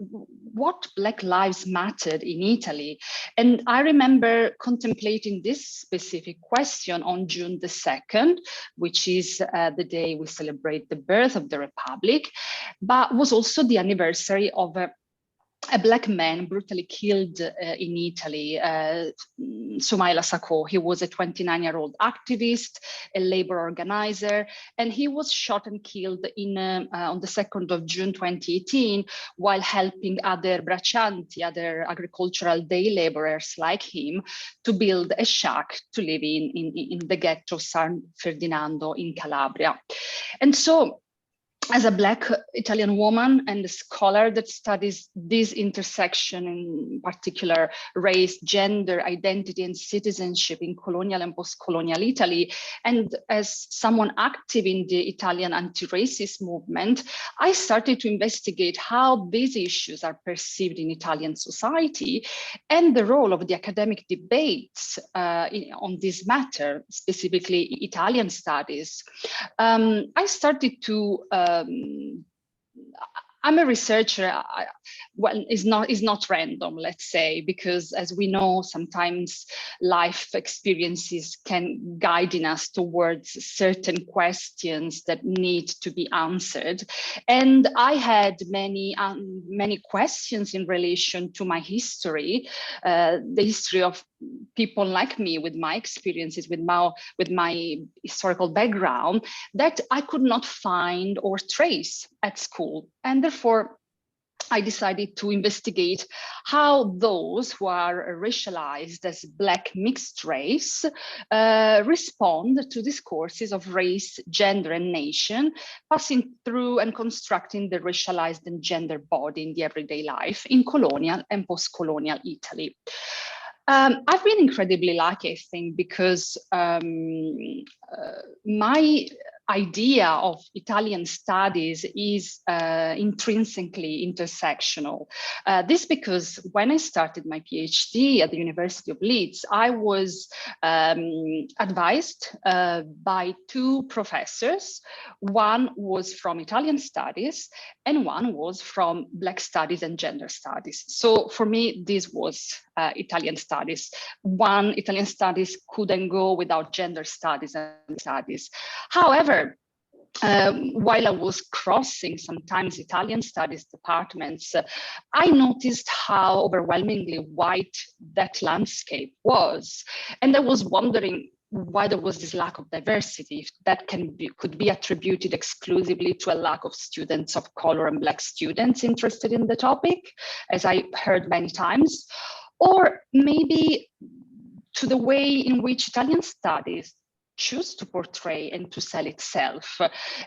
what Black lives mattered in Italy. And I remember contemplating this specific question on June the 2nd, which is the day we celebrate the birth of the Republic, but was also the anniversary of a Black man brutally killed in Italy, Soumaila Sacco. He was a 29-year-old activist, a labor organizer, and he was shot and killed on the 2nd of June 2018 while helping other braccianti, other agricultural day laborers like him, to build a shack to live in the ghetto of San Ferdinando in Calabria. And so as a Black Italian woman and a scholar that studies this intersection, in particular race, gender, identity, and citizenship in colonial and post-colonial Italy, and as someone active in the Italian anti-racist movement, I started to investigate how these issues are perceived in Italian society and the role of the academic debates on this matter, specifically Italian studies. I started to I'm a researcher. Well, is not random, let's say, because as we know, sometimes life experiences can guide us towards certain questions that need to be answered. And I had many questions in relation to my history, the history of people like me, with my experiences, with my historical background, that I could not find or trace at school. And therefore, I decided to investigate how those who are racialized as Black mixed race respond to discourses of race, gender, and nation, passing through and constructing the racialized and gender body in the everyday life in colonial and post-colonial Italy. I've been incredibly lucky, I think, because my idea of Italian studies is intrinsically intersectional. This because when I started my PhD at the University of Leeds, I was advised by two professors. One was from Italian studies and one was from Black studies and gender studies. So for me, this was Italian studies. One, Italian studies couldn't go without gender studies and studies. However, while I was crossing sometimes Italian studies departments, I noticed how overwhelmingly white that landscape was. And I was wondering why there was this lack of diversity, if that could be attributed exclusively to a lack of students of color and Black students interested in the topic, as I heard many times, or maybe to the way in which Italian studies choose to portray and to sell itself,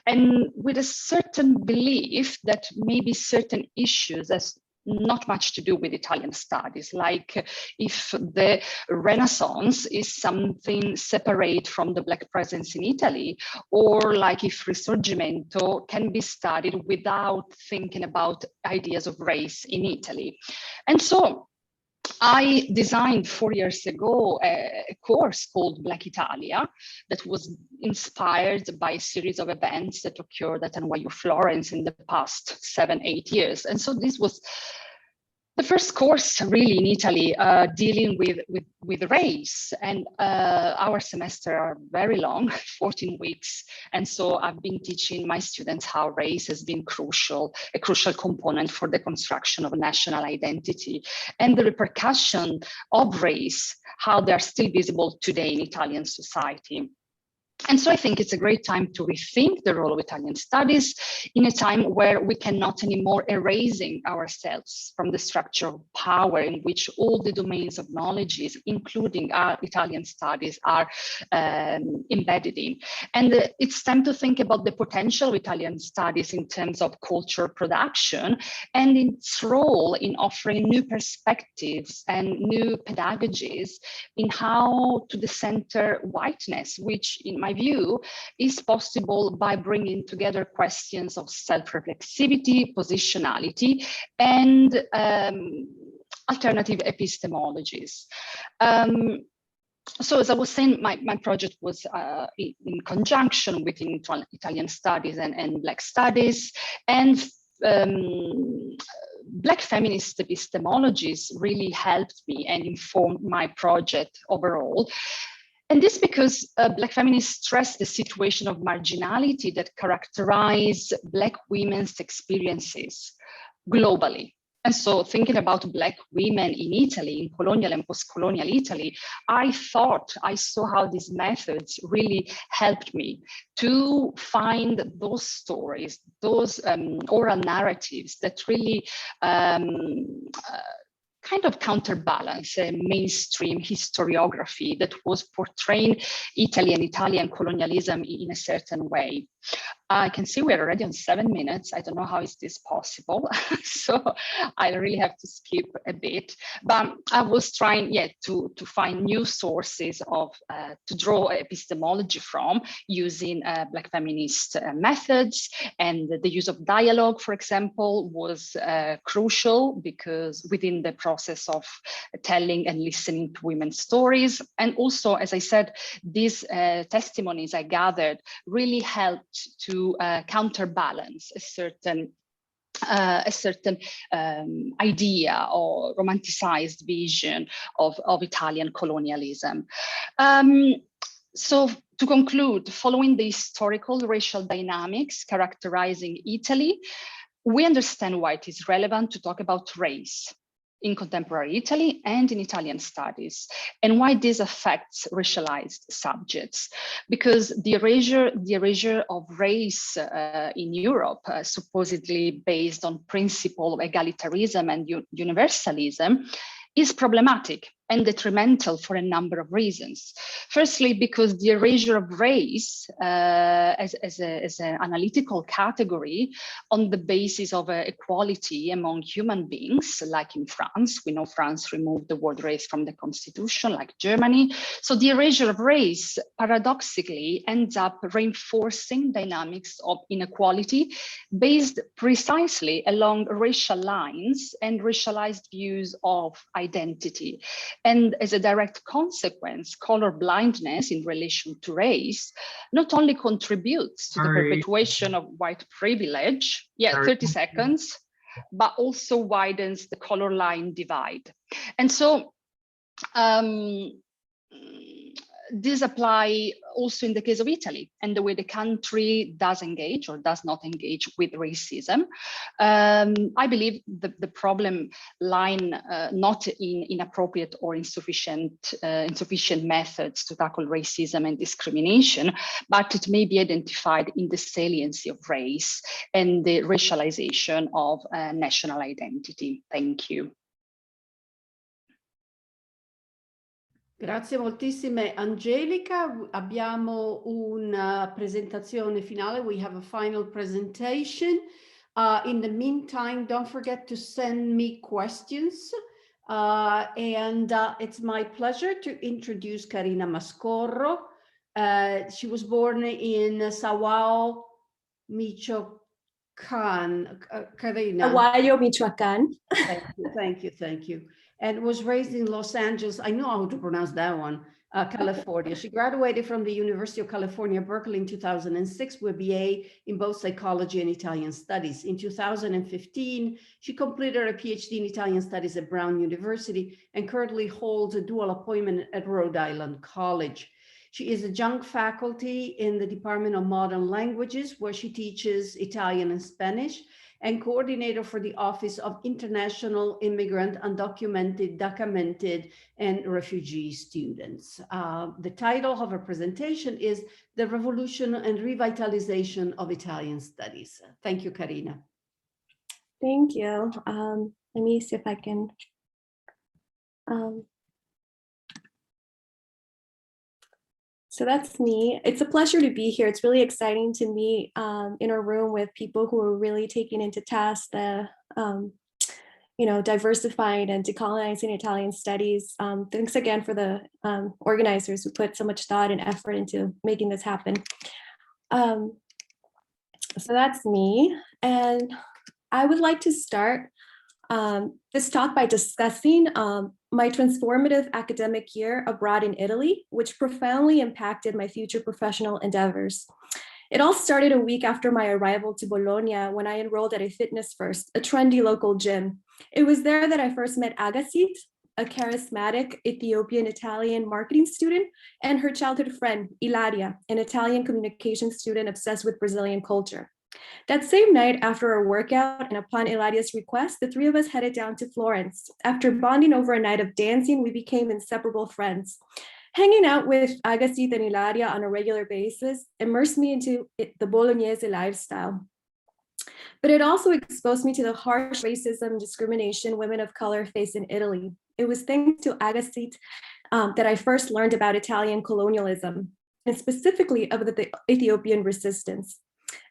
and with a certain belief that maybe certain issues has not much to do with Italian studies, like if the Renaissance is something separate from the Black presence in Italy, or like if Risorgimento can be studied without thinking about ideas of race in Italy. And so I designed 4 years ago a course called Black Italia that was inspired by a series of events that occurred at NYU Florence in the past 7-8 years. And so this was the first course really in Italy dealing with race, and our semester are very long, 14 weeks. And so I've been teaching my students how race has been a crucial component for the construction of a national identity, and the repercussion of race, how they are still visible today in Italian society. And so I think it's a great time to rethink the role of Italian studies in a time where we cannot anymore erasing ourselves from the structure of power in which all the domains of knowledges, including our Italian studies, are embedded in. And it's time to think about the potential of Italian studies in terms of cultural production and its role in offering new perspectives and new pedagogies in how to decenter whiteness, which in my view is possible by bringing together questions of self-reflexivity, positionality, and alternative epistemologies. So as I was saying, my project was in conjunction with Italian studies and Black studies, and Black feminist epistemologies really helped me and informed my project overall. And this because Black feminists stress the situation of marginality that characterize Black women's experiences globally. And so thinking about Black women in Italy, in colonial and post-colonial Italy, I thought I saw how these methods really helped me to find those stories, those oral narratives that really kind of counterbalance a mainstream historiography that was portraying Italy and Italian colonialism in a certain way. I can see we're already on 7 minutes. I don't know how is this possible. So I really have to skip a bit. But I was trying, to find new sources of to draw epistemology from using Black feminist methods, and the use of dialogue, for example, was crucial because within the process of telling and listening to women's stories. And also, as I said, these testimonies I gathered really helped to counterbalance a certain idea or romanticized vision of Italian colonialism. So to conclude, following the historical racial dynamics characterizing Italy, we understand why it is relevant to talk about race in contemporary Italy and in Italian studies, and why this affects racialized subjects. Because the erasure of race in Europe, supposedly based on principle of egalitarianism and universalism, is problematic and detrimental for a number of reasons. Firstly, because the erasure of race as an analytical category on the basis of equality among human beings, like in France, we know France removed the word race from the constitution, like Germany. So the erasure of race paradoxically ends up reinforcing dynamics of inequality based precisely along racial lines and racialized views of identity. And as a direct consequence, color blindness in relation to race not only contributes to the perpetuation of white privilege, 30 seconds, but also widens the color line divide. And so this apply also in the case of Italy and the way the country does engage or does not engage with racism. I believe the problem line not in inappropriate or insufficient methods to tackle racism and discrimination, but it may be identified in the saliency of race and the racialization of national identity. Thank you. Grazie moltissime Angelica. Abbiamo una presentazione finale. We have a final presentation. In the meantime, don't forget to send me questions. It's my pleasure to introduce Karina Mascorro. She was born in Sahuayo, Michoacán. Karina. Sahuayo, Michoacán. Thank you. And was raised in Los Angeles. I know how to pronounce that one, California. She graduated from the University of California, Berkeley in 2006 with a BA in both psychology and Italian studies. In 2015, she completed a PhD in Italian studies at Brown University and currently holds a dual appointment at Rhode Island College. She is a Zhang faculty in the Department of Modern Languages, where she teaches Italian and Spanish, and coordinator for the Office of International Immigrant, Undocumented, Documented, and Refugee Students. The title of her presentation is The Revolution and Revitalization of Italian Studies. Thank you, Karina. Thank you. Let me see if I can. So that's me. It's a pleasure to be here. It's really exciting to meet in a room with people who are really taking into task the, diversifying and decolonizing Italian studies. Thanks again for the organizers who put so much thought and effort into making this happen. So that's me. And I would like to start this talk by discussing my transformative academic year abroad in Italy, which profoundly impacted my future professional endeavors. It all started a week after my arrival to Bologna when I enrolled at a Fitness First, a trendy local gym. It was there that I first met Agasit, a charismatic Ethiopian-Italian marketing student, and her childhood friend, Ilaria, an Italian communication student obsessed with Brazilian culture. That same night, after our workout and upon Ilaria's request, the three of us headed down to Florence. After bonding over a night of dancing, we became inseparable friends. Hanging out with Agasit and Ilaria on a regular basis immersed me into the Bolognese lifestyle. But it also exposed me to the harsh racism and discrimination women of color face in Italy. It was thanks to Agasit that I first learned about Italian colonialism, and specifically of the Ethiopian resistance.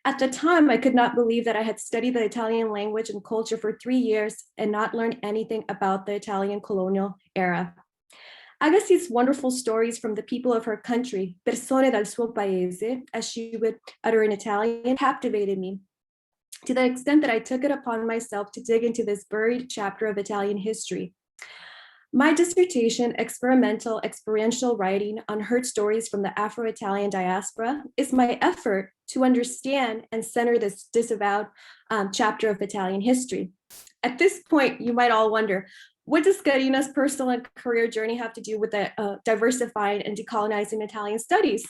At the time, I could not believe that I had studied the Italian language and culture for 3 years and not learned anything about the Italian colonial era. Agassi's wonderful stories from the people of her country, persone dal suo paese, as she would utter in Italian, captivated me, to the extent that I took it upon myself to dig into this buried chapter of Italian history. My dissertation, experiential writing on heard stories from the Afro-Italian diaspora, is my effort to understand and center this disavowed chapter of Italian history. At this point, you might all wonder, what does Carina's personal and career journey have to do with the diversifying and decolonizing Italian studies?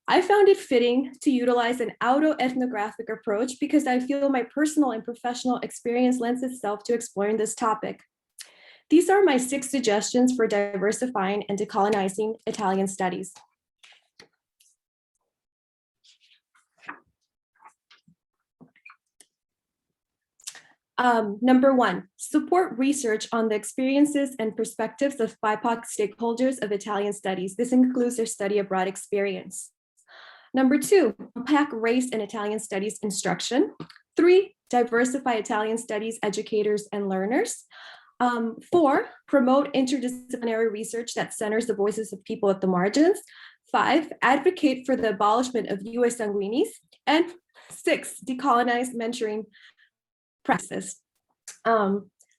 I found it fitting to utilize an auto-ethnographic approach because I feel my personal and professional experience lends itself to exploring this topic. These are my 6 suggestions for diversifying and decolonizing Italian studies. Number 1, support research on the experiences and perspectives of BIPOC stakeholders of Italian studies. This includes their study abroad experience. Number 2, unpack race and Italian studies instruction. 3, diversify Italian studies educators and learners. 4, promote interdisciplinary research that centers the voices of people at the margins. 5, advocate for the abolishment of US sanguinis. And 6, decolonize mentoring practices.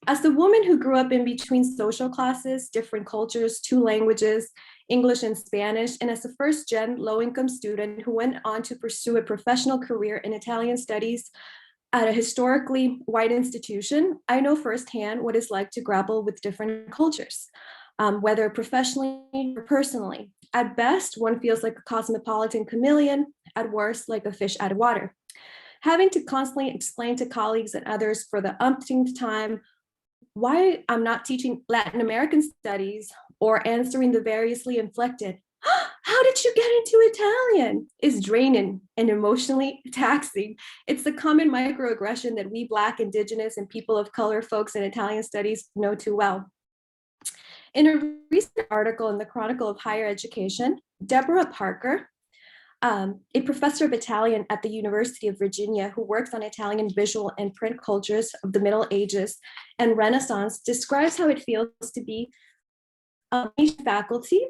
As the woman who grew up in between social classes, different cultures, 2 languages, English and Spanish, and as a first-gen low-income student who went on to pursue a professional career in Italian studies at a historically white institution, I know firsthand what it's like to grapple with different cultures, whether professionally or personally. At best, one feels like a cosmopolitan chameleon, at worst, like a fish out of water. Having to constantly explain to colleagues and others for the umpteenth time why I'm not teaching Latin American studies or answering the variously inflected, "How did you get into Italian?" is draining and emotionally taxing. It's the common microaggression that we Black, Indigenous, and people of color folks in Italian studies know too well. In a recent article in the Chronicle of Higher Education, Deborah Parker, a professor of Italian at the University of Virginia who works on Italian visual and print cultures of the Middle Ages and Renaissance, describes how it feels to be a faculty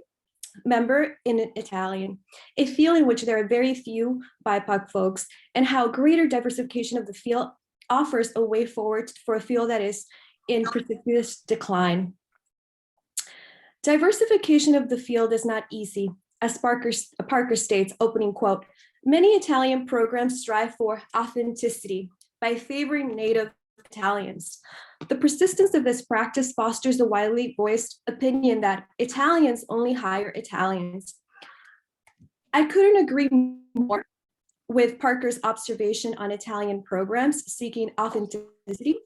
member in Italian, a field in which there are very few BIPOC folks, and how greater diversification of the field offers a way forward for a field that is in precipitous decline. Diversification of the field is not easy. As Parker states, opening quote, "Many Italian programs strive for authenticity by favoring native Italians. The persistence of this practice fosters a widely voiced opinion that Italians only hire Italians." I couldn't agree more with Parker's observation on Italian programs seeking authenticity,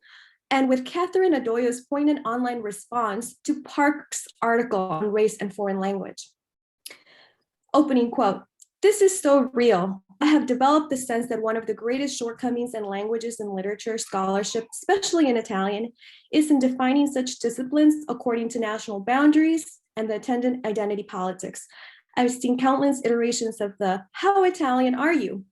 and with Catherine Adoyo's poignant online response to Parker's article on race and foreign language. Opening quote, "This is so real. I have developed the sense that one of the greatest shortcomings in languages and literature scholarship, especially in Italian, is in defining such disciplines according to national boundaries and the attendant identity politics. I've seen countless iterations of the 'How Italian are you?'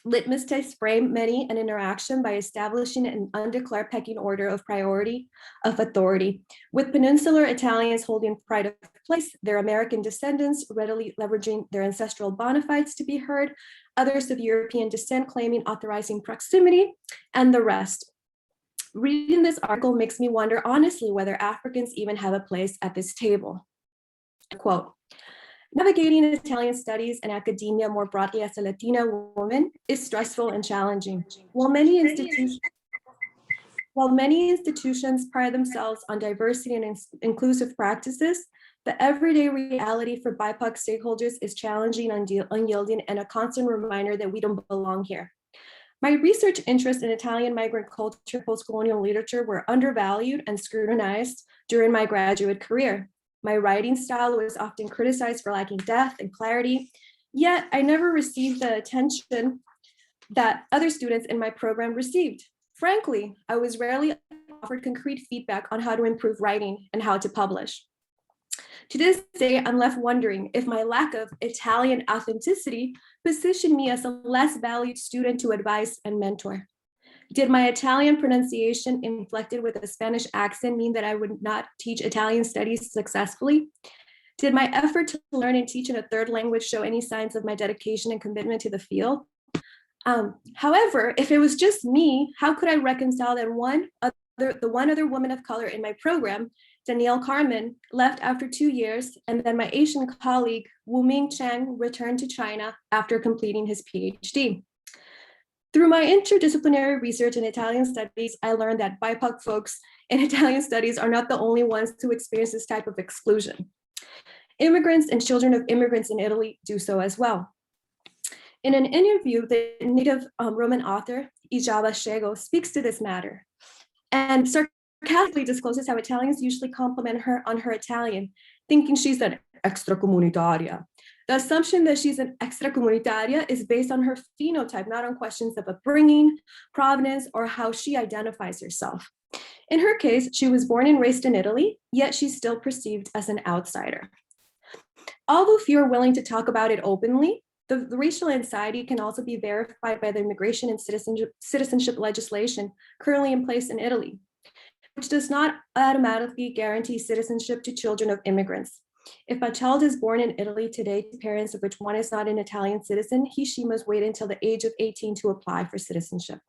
Litmus tests frame many an interaction by establishing an undeclared pecking order of priority of authority, with peninsular Italians holding pride of place, their American descendants readily leveraging their ancestral bona fides to be heard, others of European descent claiming authorizing proximity, and the rest. Reading this article makes me wonder honestly whether Africans even have a place at this table." Quote, "Navigating Italian studies and academia more broadly as a Latina woman is stressful and challenging. While many institutions pride themselves on diversity and inclusive practices, the everyday reality for BIPOC stakeholders is challenging, unyielding, and a constant reminder that we don't belong here. My research interests in Italian migrant culture, post-colonial literature were undervalued and scrutinized during my graduate career. My writing style was often criticized for lacking depth and clarity, yet I never received the attention that other students in my program received. Frankly, I was rarely offered concrete feedback on how to improve writing and how to publish. To this day, I'm left wondering if my lack of Italian authenticity positioned me as a less valued student to advise and mentor. Did my Italian pronunciation inflected with a Spanish accent mean that I would not teach Italian studies successfully? Did my effort to learn and teach in a third language show any signs of my dedication and commitment to the field? However, if it was just me, how could I reconcile that the one other woman of color in my program, Danielle Carmen, left after 2 years, and then my Asian colleague, Wuming Chang, returned to China after completing his PhD. Through my interdisciplinary research in Italian studies, I learned that BIPOC folks in Italian studies are not the only ones to experience this type of exclusion. Immigrants and children of immigrants in Italy do so as well. In an interview, the native Roman author, Ijaba Shego, speaks to this matter and sarcastically discloses how Italians usually compliment her on her Italian, thinking she's an extracomunitaria. The assumption that she's an extracomunitaria is based on her phenotype, not on questions of upbringing, provenance, or how she identifies herself. In her case, she was born and raised in Italy, yet she's still perceived as an outsider. Although few are willing to talk about it openly, the racial anxiety can also be verified by the immigration and citizenship legislation currently in place in Italy, which does not automatically guarantee citizenship to children of immigrants. If a child is born in Italy today to parents of which one is not an Italian citizen, she must wait until the age of 18 to apply for citizenship.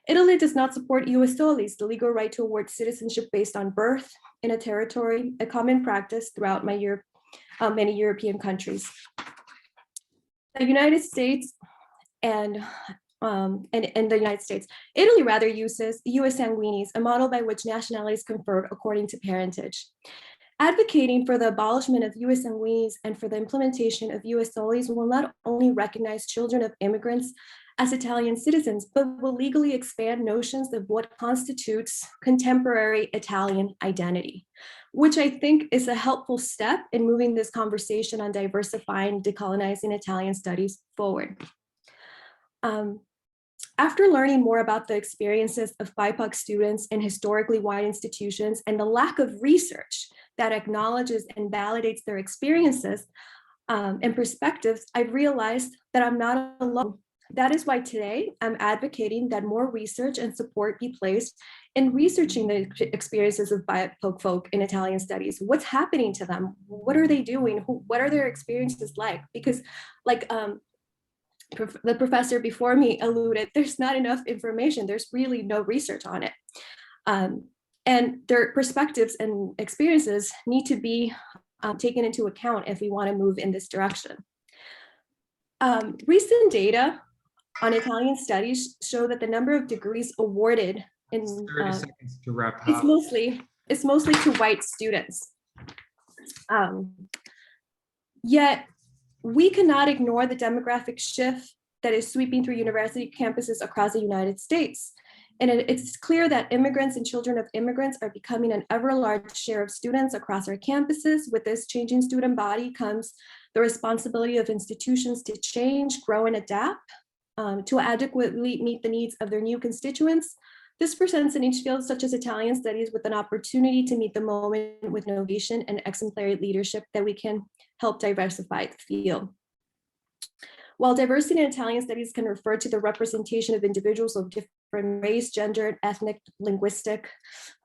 Italy does not support ius solis, the legal right to award citizenship based on birth in a territory, a common practice throughout many European countries. The United States and in the United States, Italy rather uses ius sanguinis, a model by which nationalities conferred according to parentage. Advocating for the abolishment of ius sanguinis and for the implementation of ius solis will not only recognize children of immigrants as Italian citizens, but will legally expand notions of what constitutes contemporary Italian identity, which I think is a helpful step in moving this conversation on diversifying, decolonizing Italian studies forward. After learning more about the experiences of BIPOC students in historically white institutions and the lack of research that acknowledges and validates their experiences and perspectives, I've realized that I'm not alone. That is why today I'm advocating that more research and support be placed in researching the experiences of BIPOC folk in Italian studies. What's happening to them? What are they doing? What are their experiences like? Because like the professor before me alluded, there's not enough information. There's really no research on it. And their perspectives and experiences need to be taken into account if we want to move in this direction. Recent data on Italian studies show that the number of degrees awarded in 30 seconds to wrap up. It's mostly to white students. Yet we cannot ignore the demographic shift that is sweeping through university campuses across the United States. And it's clear that immigrants and children of immigrants are becoming an ever larger share of students across our campuses. With this changing student body comes the responsibility of institutions to change, grow, and adapt to adequately meet the needs of their new constituents. This presents in each field, such as Italian studies, with an opportunity to meet the moment with innovation and exemplary leadership that we can help diversify the field. While diversity in Italian studies can refer to the representation of individuals of different race, gender, ethnic, linguistic,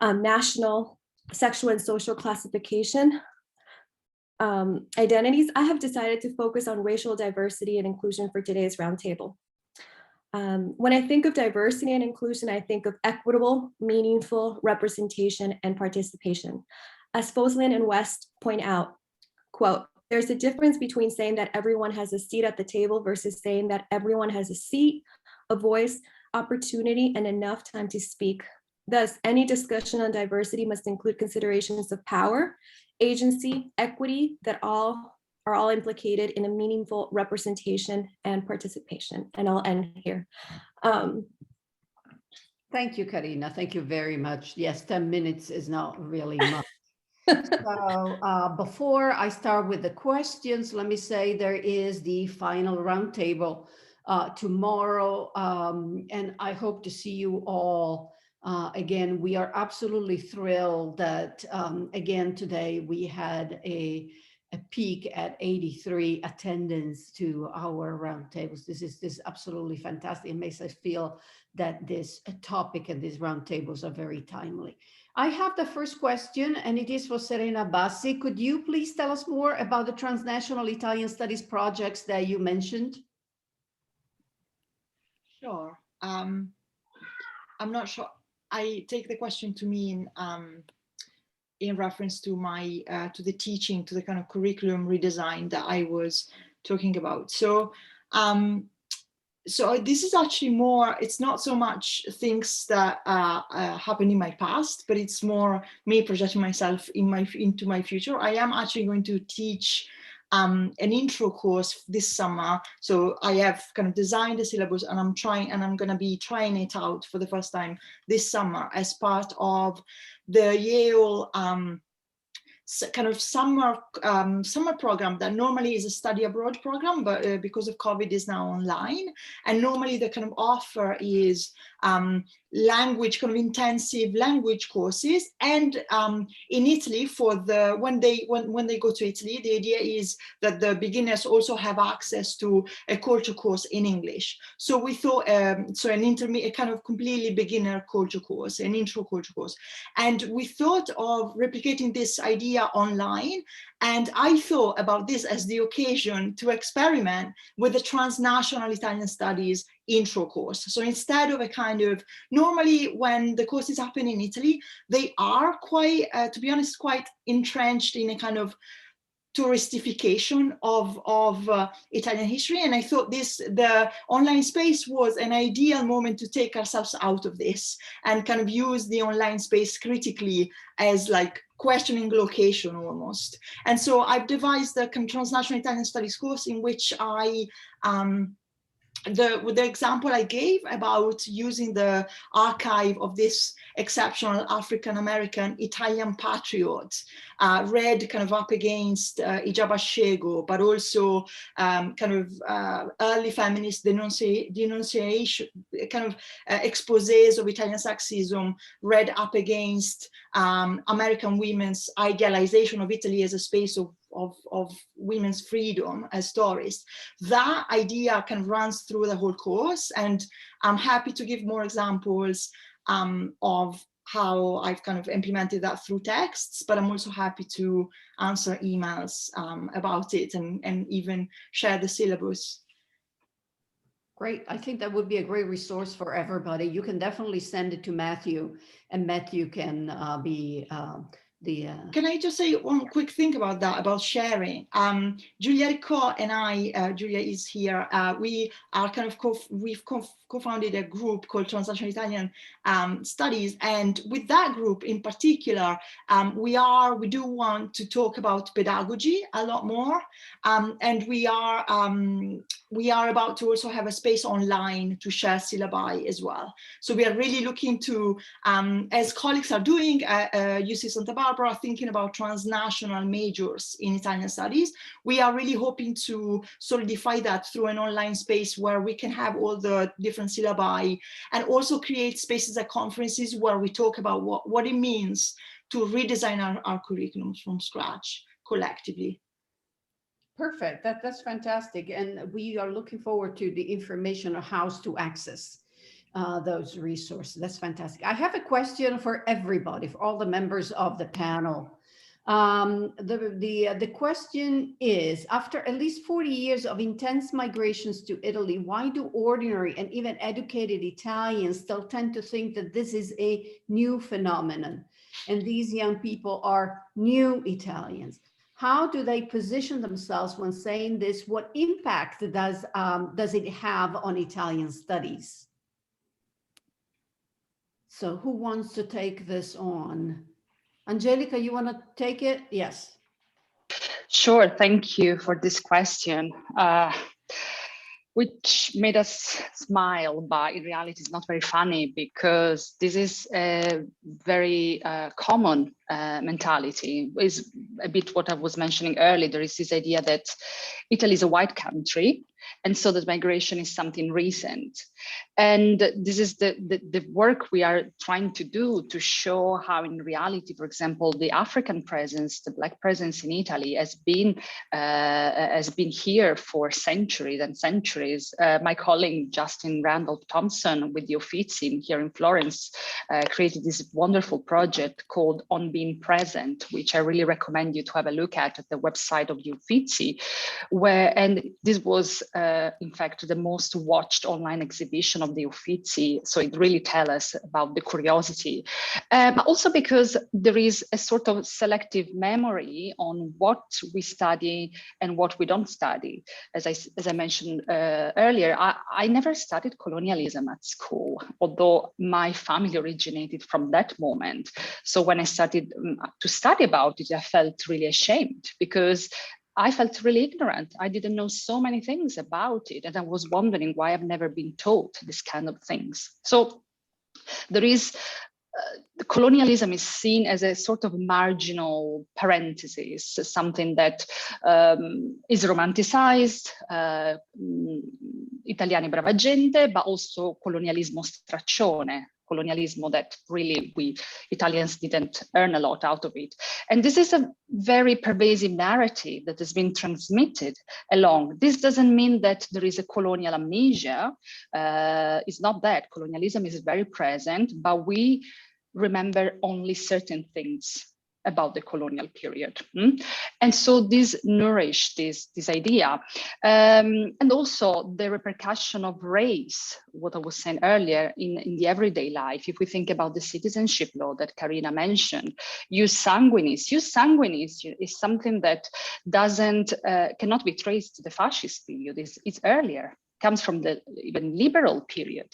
national, sexual, and social classification identities, I have decided to focus on racial diversity and inclusion for today's roundtable. When I think of diversity and inclusion, I think of equitable, meaningful representation and participation. As Foslin and West point out, quote, "There's a difference between saying that everyone has a seat at the table versus saying that everyone has a seat, a voice, opportunity, and enough time to speak. Thus, any discussion on diversity must include considerations of power, agency, equity that are all implicated in a meaningful representation and participation." And I'll end here. Thank you, Karina. Thank you very much. Yes, 10 minutes is not really much. So before I start with the questions, let me say there is the final roundtable tomorrow, and I hope to see you all Again, we are absolutely thrilled that, again, today we had a peak at 83 attendance to our roundtables. This is absolutely fantastic. It makes us feel that this topic and these roundtables are very timely. I have the first question, and it is for Serena Bassi. Could you please tell us more about the transnational Italian studies projects that you mentioned? Sure. I'm not sure. I take the question to mean in reference to my to the teaching, to the kind of curriculum redesign that I was talking about. So so this is actually more, it's not so much things that happened in my past, but it's more me projecting myself into my future. I am actually going to teach an intro course this summer. So I have kind of designed the syllabus, and I'm going to be trying it out for the first time this summer as part of the Yale kind of summer program that normally is a study abroad program, but because of COVID is now online. And normally the kind of offer is language, kind of intensive language courses. And in Italy, for the when they go to Italy, the idea is that the beginners also have access to a culture course in English. So we thought, so an intermediate, kind of completely beginner culture course, an intro culture course. And we thought of replicating this idea online, and I thought about this as the occasion to experiment with the transnational Italian studies intro course. So instead of a kind of, normally when the courses happen in Italy, they are quite, to be honest, quite entrenched in a kind of touristification of Italian history. And I thought the online space was an ideal moment to take ourselves out of this and kind of use the online space critically as like questioning location almost. And so I've devised the transnational Italian studies course in which I the example I gave about using the archive of this exceptional African-American Italian patriot, read kind of up against Ijaba Shego, but also kind of early feminist denunciation, kind of exposés of Italian sexism, read up against American women's idealization of Italy as a space of women's freedom as stories. That idea kind of runs through the whole course, and I'm happy to give more examples of how I've kind of implemented that through texts, but I'm also happy to answer emails about it and even share the syllabus. Great. I think that would be a great resource for everybody. You can definitely send it to Matthew, and Matthew can be Can I just say one quick thing about that, about sharing? Julia Ricco and I, Julia is here, we are kind of we've co-founded a group called Transnational Italian Studies, and with that group in particular, we do want to talk about pedagogy a lot more, and we are about to also have a space online to share syllabi as well. So we are really looking to, as colleagues are doing at UC Santa Barbara, thinking about transnational majors in Italian studies, we are really hoping to solidify that through an online space where we can have all the different syllabi, and also create spaces at conferences where we talk about what it means to redesign our curriculums from scratch collectively. Perfect. That's fantastic. And we are looking forward to the information on how to access those resources. That's fantastic. I have a question for everybody, for all the members of the panel. The question is, after at least 40 years of intense migrations to Italy, why do ordinary and even educated Italians still tend to think that this is a new phenomenon and these young people are new Italians? How do they position themselves when saying this? What impact does it have on Italian studies? So who wants to take this on? Angelica, you want to take it? Yes. Sure, thank you for this question, which made us smile, but in reality it's not very funny, because this is a very common mentality. Is a bit what I was mentioning earlier. There is this idea that Italy is a white country, and so that migration is something recent. And this is the work we are trying to do to show how in reality, for example, the African presence, the Black presence in Italy has been here for centuries and centuries. My colleague, Justin Randolph-Thompson with the Uffizi here in Florence, created this wonderful project called On Being Present, which I really recommend you to have a look at the website of the Uffizi, and this was in fact the most watched online exhibition of the Uffizi. So it really tells us about the curiosity, but also because there is a sort of selective memory on what we study and what we don't study. As I mentioned earlier, I never studied colonialism at school, although my family originated from that moment. So when I started to study about it, I felt really ashamed because I felt really ignorant. I didn't know so many things about it. And I was wondering why I've never been taught this kind of things. So there is, colonialism is seen as a sort of marginal parenthesis, something that is romanticized, Italiani brava gente, but also colonialismo straccione, colonialismo that really we Italians didn't earn a lot out of it. And this is a very pervasive narrative that has been transmitted along. This doesn't mean that there is a colonial amnesia. It's not that. Colonialism is very present, but we remember only certain things about the colonial period. And so this nourished this idea. And also the repercussion of race, what I was saying earlier, in the everyday life. If we think about the citizenship law that Karina mentioned, jus sanguinis is something that cannot be traced to the fascist period, it's earlier. Comes from the even liberal period.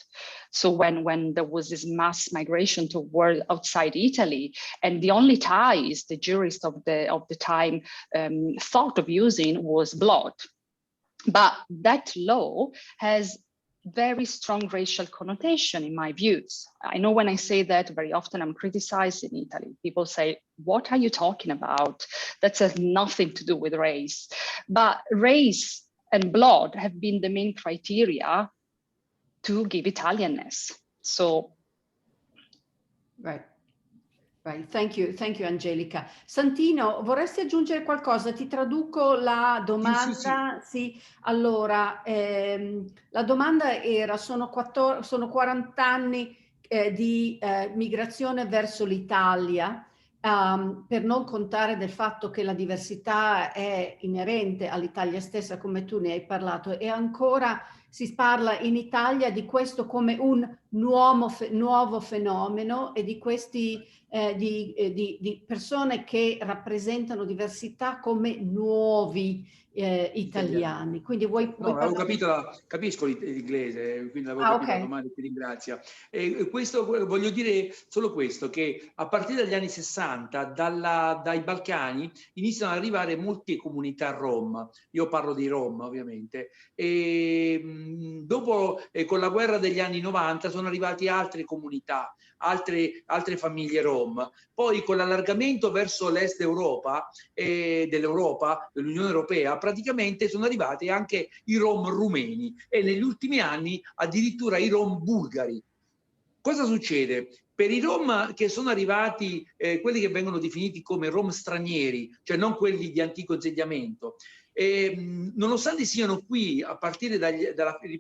So when there was this mass migration toward outside Italy, and the only ties the jurists of the time thought of using was blood. But that law has very strong racial connotation in my views. I know when I say that, very often I'm criticized in Italy. People say, what are you talking about? That has nothing to do with race. But race and blood have been the main criteria to give Italianness. So, right. Thank you, Angelica. Santino, vorresti aggiungere qualcosa? Ti traduco la domanda. Sì. Allora, la domanda era: sono 40 anni di migrazione verso l'Italia. Per non contare del fatto che la diversità è inerente all'Italia stessa, come tu ne hai parlato, e ancora si parla in Italia di questo come un nuovo fenomeno e di questi di persone che rappresentano diversità come nuovi italiani. Quindi vuoi avevo capito, capisco l'inglese, quindi l'avevo capito, okay. Domani ti ringrazio. Questo, voglio dire solo questo, che a partire dagli anni 60 dai Balcani iniziano ad arrivare molte comunità rom. Io parlo di rom ovviamente, e dopo con la guerra degli anni 90 sono arrivate altre comunità, altre famiglie rom. Poi con l'allargamento verso l'est Europa dell'Unione Europea, praticamente sono arrivati anche i rom rumeni e negli ultimi anni addirittura i rom bulgari. Cosa succede? Per i rom che sono arrivati, quelli che vengono definiti come rom stranieri, cioè non quelli di antico insediamento, nonostante siano qui a partire dalla fine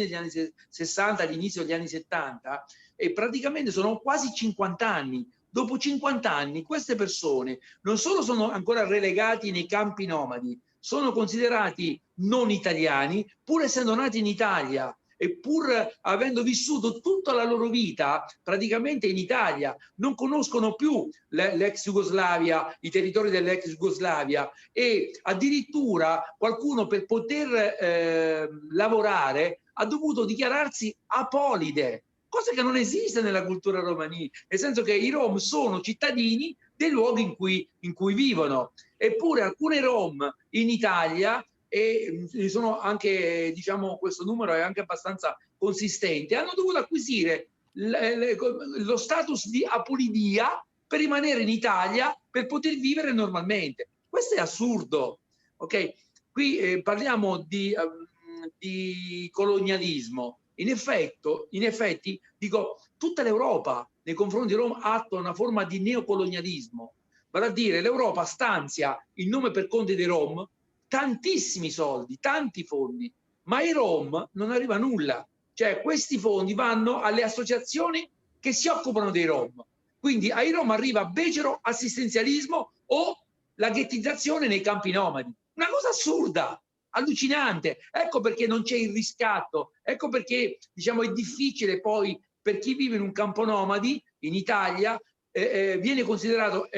degli anni 60 all'inizio degli anni 70, praticamente sono quasi 50 anni. Dopo 50 anni queste persone non solo sono ancora relegati nei campi nomadi, sono considerati non italiani, pur essendo nati in Italia e pur avendo vissuto tutta la loro vita praticamente in Italia. Non conoscono più l'ex Jugoslavia, i territori dell'ex Jugoslavia, e addirittura qualcuno per poter lavorare ha dovuto dichiararsi apolide, cosa che non esiste nella cultura romanile, nel senso che i rom sono cittadini dei luoghi in cui vivono. Eppure alcune rom in Italia, e sono anche, diciamo, questo numero è anche abbastanza consistente, hanno dovuto acquisire lo status di apolidia per rimanere in Italia, per poter vivere normalmente. Questo è assurdo, ok? Qui parliamo di colonialismo. In effetti, dico, tutta l'Europa nei confronti di Roma attua una forma di neocolonialismo. Vale a dire, l'Europa stanzia in nome per conto dei Rom tantissimi soldi, tanti fondi, ma ai Rom non arriva nulla. Cioè, questi fondi vanno alle associazioni che si occupano dei Rom. Quindi ai Rom arriva becero assistenzialismo o la ghettizzazione nei campi nomadi. Una cosa assurda, allucinante. Ecco perché non c'è il riscatto, ecco perché, diciamo, è difficile poi per chi vive in un campo nomadi in Italia, viene considerato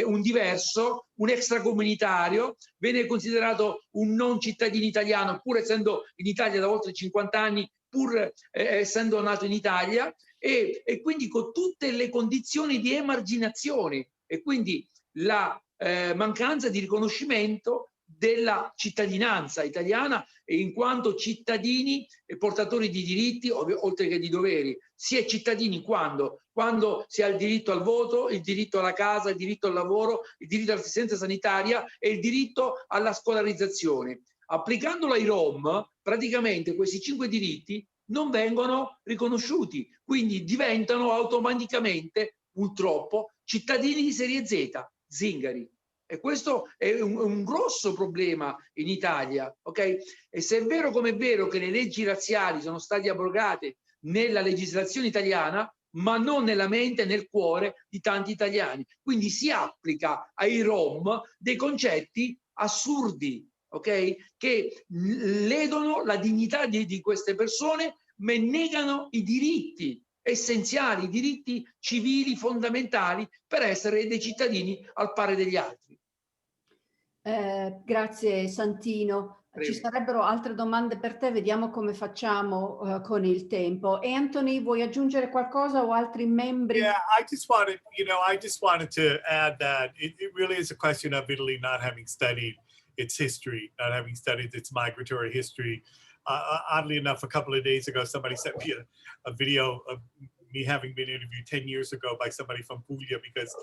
un diverso, un extracomunitario, viene considerato un non cittadino italiano, pur essendo in Italia da oltre 50 anni, pur essendo nato in Italia, e quindi con tutte le condizioni di emarginazione e quindi la mancanza di riconoscimento della cittadinanza italiana in quanto cittadini e portatori di diritti oltre che di doveri. Si è cittadini quando si ha il diritto al voto, il diritto alla casa, il diritto al lavoro, il diritto all'assistenza sanitaria e il diritto alla scolarizzazione. Applicandolo ai Rom, praticamente questi 5 diritti non vengono riconosciuti, quindi diventano automaticamente, purtroppo, cittadini di serie Z, zingari. E questo è un grosso problema in Italia, ok? E se è vero come è vero che le leggi razziali sono state abrogate nella legislazione italiana, ma non nella mente e nel cuore di tanti italiani. Quindi si applica ai Rom dei concetti assurdi, ok? Che ledono la dignità di queste persone, ma negano i diritti essenziali, i diritti civili fondamentali per essere dei cittadini al pari degli altri. Grazie Santino. Prego. Ci sarebbero altre domande per te, vediamo come facciamo con il tempo. E Anthony, vuoi aggiungere qualcosa o altri membri? Yeah, I just wanted to add that it really is a question of Italy not having studied its history, not having studied its migratory history. Oddly enough, a couple of days ago, somebody sent me a video of me having been interviewed 10 years ago by somebody from Puglia, because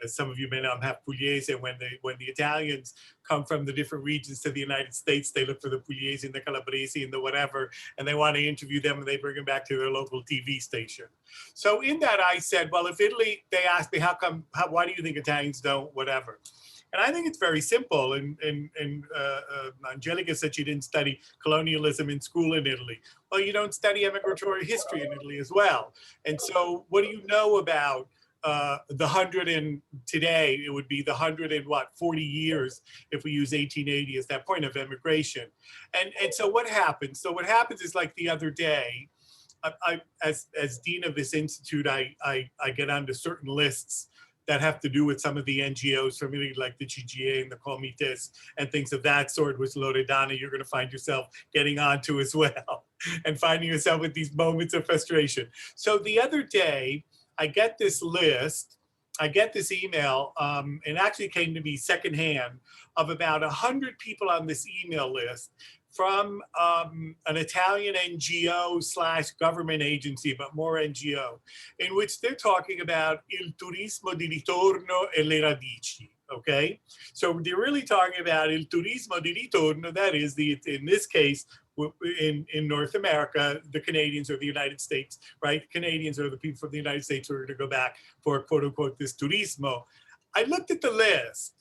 as some of you may know, I'm half Pugliese, and when the Italians come from the different regions to the United States, they look for the Pugliese and the Calabrese and the whatever, and they want to interview them, and they bring them back to their local TV station. So in that, I said, well, if Italy, they asked me, why do you think Italians don't whatever? And I think it's very simple. And Angelica said she didn't study colonialism in school in Italy. Well, you don't study emigratory history in Italy as well. And so what do you know about the 100 and today, it would be the 140 years if we use 1880 as that point of emigration. And so what happens? So what happens is, like the other day, as dean of this institute, I get onto certain lists that have to do with some of the NGOs from Italy, like the CGA and the Comites and things of that sort, which Loredana, you're going to find yourself getting onto as well, and finding yourself with these moments of frustration. So the other day, I get this list, I get this email, and actually came to me secondhand, of about 100 people on this email list from an Italian NGO / government agency, but more NGO, in which they're talking about il turismo di ritorno e le radici, okay? So they're really talking about il turismo di ritorno, that is, in this case, in North America, the Canadians or the United States, right? Canadians are the people from the United States who are going to go back for, quote unquote, this turismo. I looked at the list.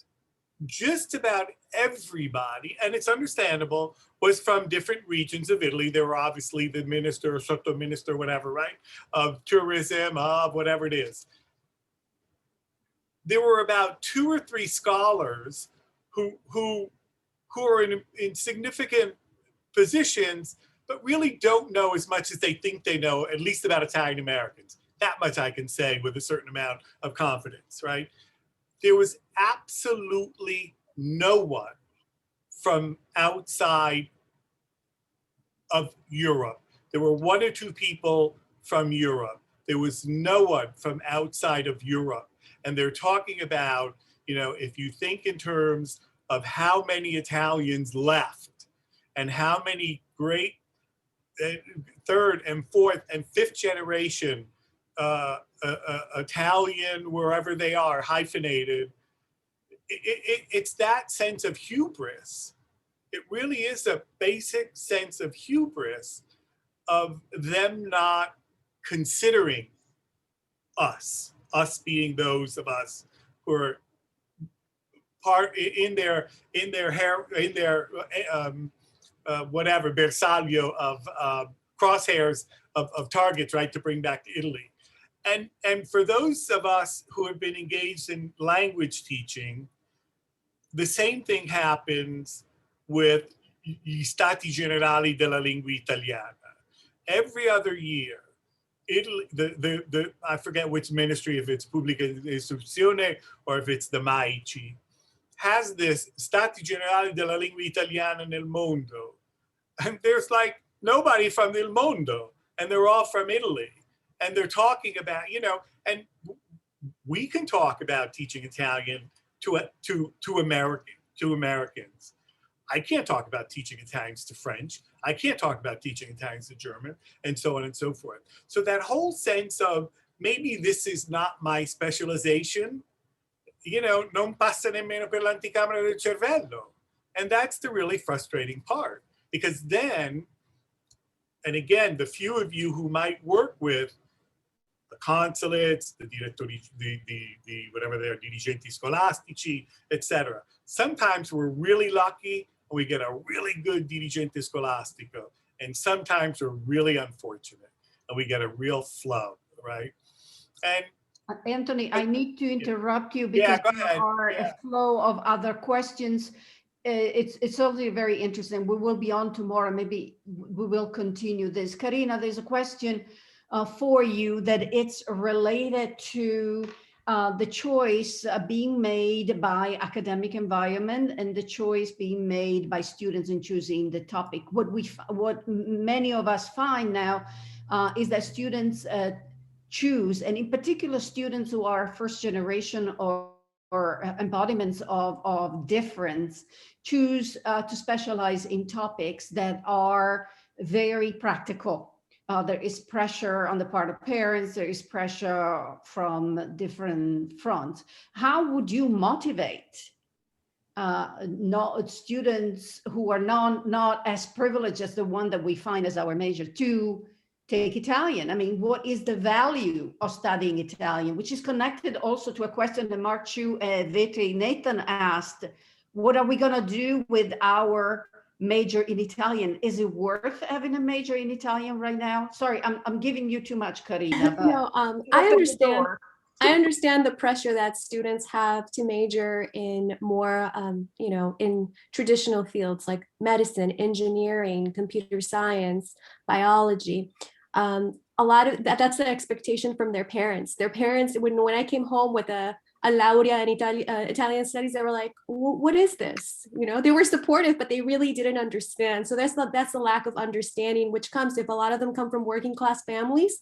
Just about everybody, and it's understandable, was from different regions of Italy. There were obviously the minister or sotto minister, whatever, right? Of tourism, of whatever it is. There were about 2 or 3 scholars who are in significant positions, but really don't know as much as they think they know, at least about Italian Americans. That much I can say with a certain amount of confidence, right? There was absolutely no one from outside of Europe. There were 1 or 2 people from Europe. There was no one from outside of Europe. And they're talking about, you know, if you think in terms of how many Italians left and how many great 3rd and 4th and 5th generation Italian, wherever they are, hyphenated. It's that sense of hubris. It really is a basic sense of hubris of them not considering us being those of us who are part in their whatever bersaglio of crosshairs of targets, right, to bring back to Italy. And for those of us who have been engaged in language teaching, the same thing happens with gli Stati Generali della Lingua Italiana. Every other year, Italy, I forget which ministry, if it's Pubblica Istruzione or if it's the MAICI, has this Stati Generali della Lingua Italiana nel mondo. And there's like nobody from Il Mondo, and they're all from Italy. And they're talking about, you know, and we can talk about teaching Italian to Americans. I can't talk about teaching Italians to French. I can't talk about teaching Italians to German, and so on and so forth. So that whole sense of maybe this is not my specialization, you know, non passa nemmeno per l'anticamera del cervello. And that's the really frustrating part, because then, and again, the few of you who might work with the consulates, the direttori, the whatever they are, dirigenti scolastici, etc. Sometimes we're really lucky and we get a really good dirigente scolastico, and sometimes we're really unfortunate and we get a real flub, right? And Anthony, I need to interrupt you because there are a flow of other questions. It's certainly very interesting. We will be on tomorrow. Maybe we will continue this. Karina, there's a question for you that it's related to the choice being made by academic environment and the choice being made by students in choosing the topic. What many of us find now is that students choose, and in particular students who are first generation or embodiments of difference, choose to specialize in topics that are very practical. There is pressure on the part of parents, there is pressure from different fronts. How would you motivate students who are not as privileged as the one that we find as our major to take Italian? I mean, what is the value of studying Italian, which is connected also to a question that Mark Chu Vetri Nathan asked. What are we gonna do with our major in Italian? Is it worth having a major in Italian right now? Sorry, I'm giving you too much, Karina. No, I understand the pressure that students have to major in more, you know, in traditional fields like medicine, engineering, computer science, biology. A lot of that's the expectation from their parents. Their parents, when I came home with a laurea in Italian studies, they were like, what is this? You know, they were supportive, but they really didn't understand. So that's the lack of understanding, which comes if a lot of them come from working class families.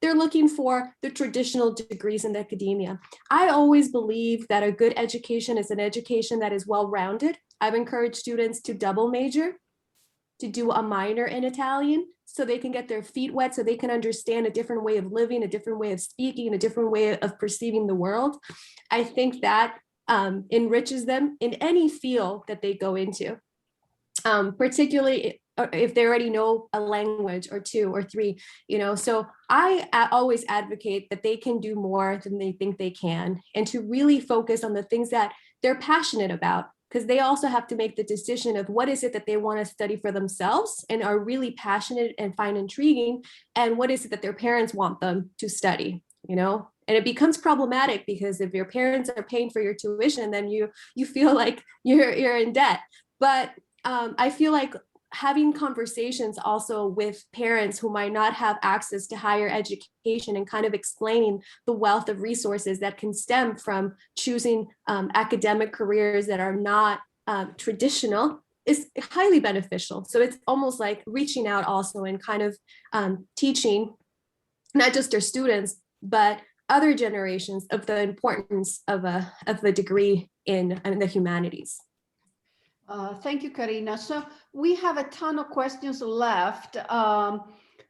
They're looking for the traditional degrees in academia. I always believe that a good education is an education that is well-rounded. I've encouraged students to double major, to do a minor in Italian, so they can get their feet wet, so they can understand a different way of living, a different way of speaking, a different way of perceiving the world. I think that enriches them in any field that they go into, particularly if they already know a language or two or three, you know. So I always advocate that they can do more than they think they can, and to really focus on the things that they're passionate about, because they also have to make the decision of what is it that they want to study for themselves and are really passionate and find intriguing, and what is it that their parents want them to study, you know. And it becomes problematic because if your parents are paying for your tuition, then you feel like you're in debt. But I feel like having conversations also with parents who might not have access to higher education and kind of explaining the wealth of resources that can stem from choosing academic careers that are not traditional is highly beneficial. So it's almost like reaching out also and kind of teaching not just their students, but other generations of the importance of a degree in the humanities. Thank you, Karina. So we have a ton of questions left.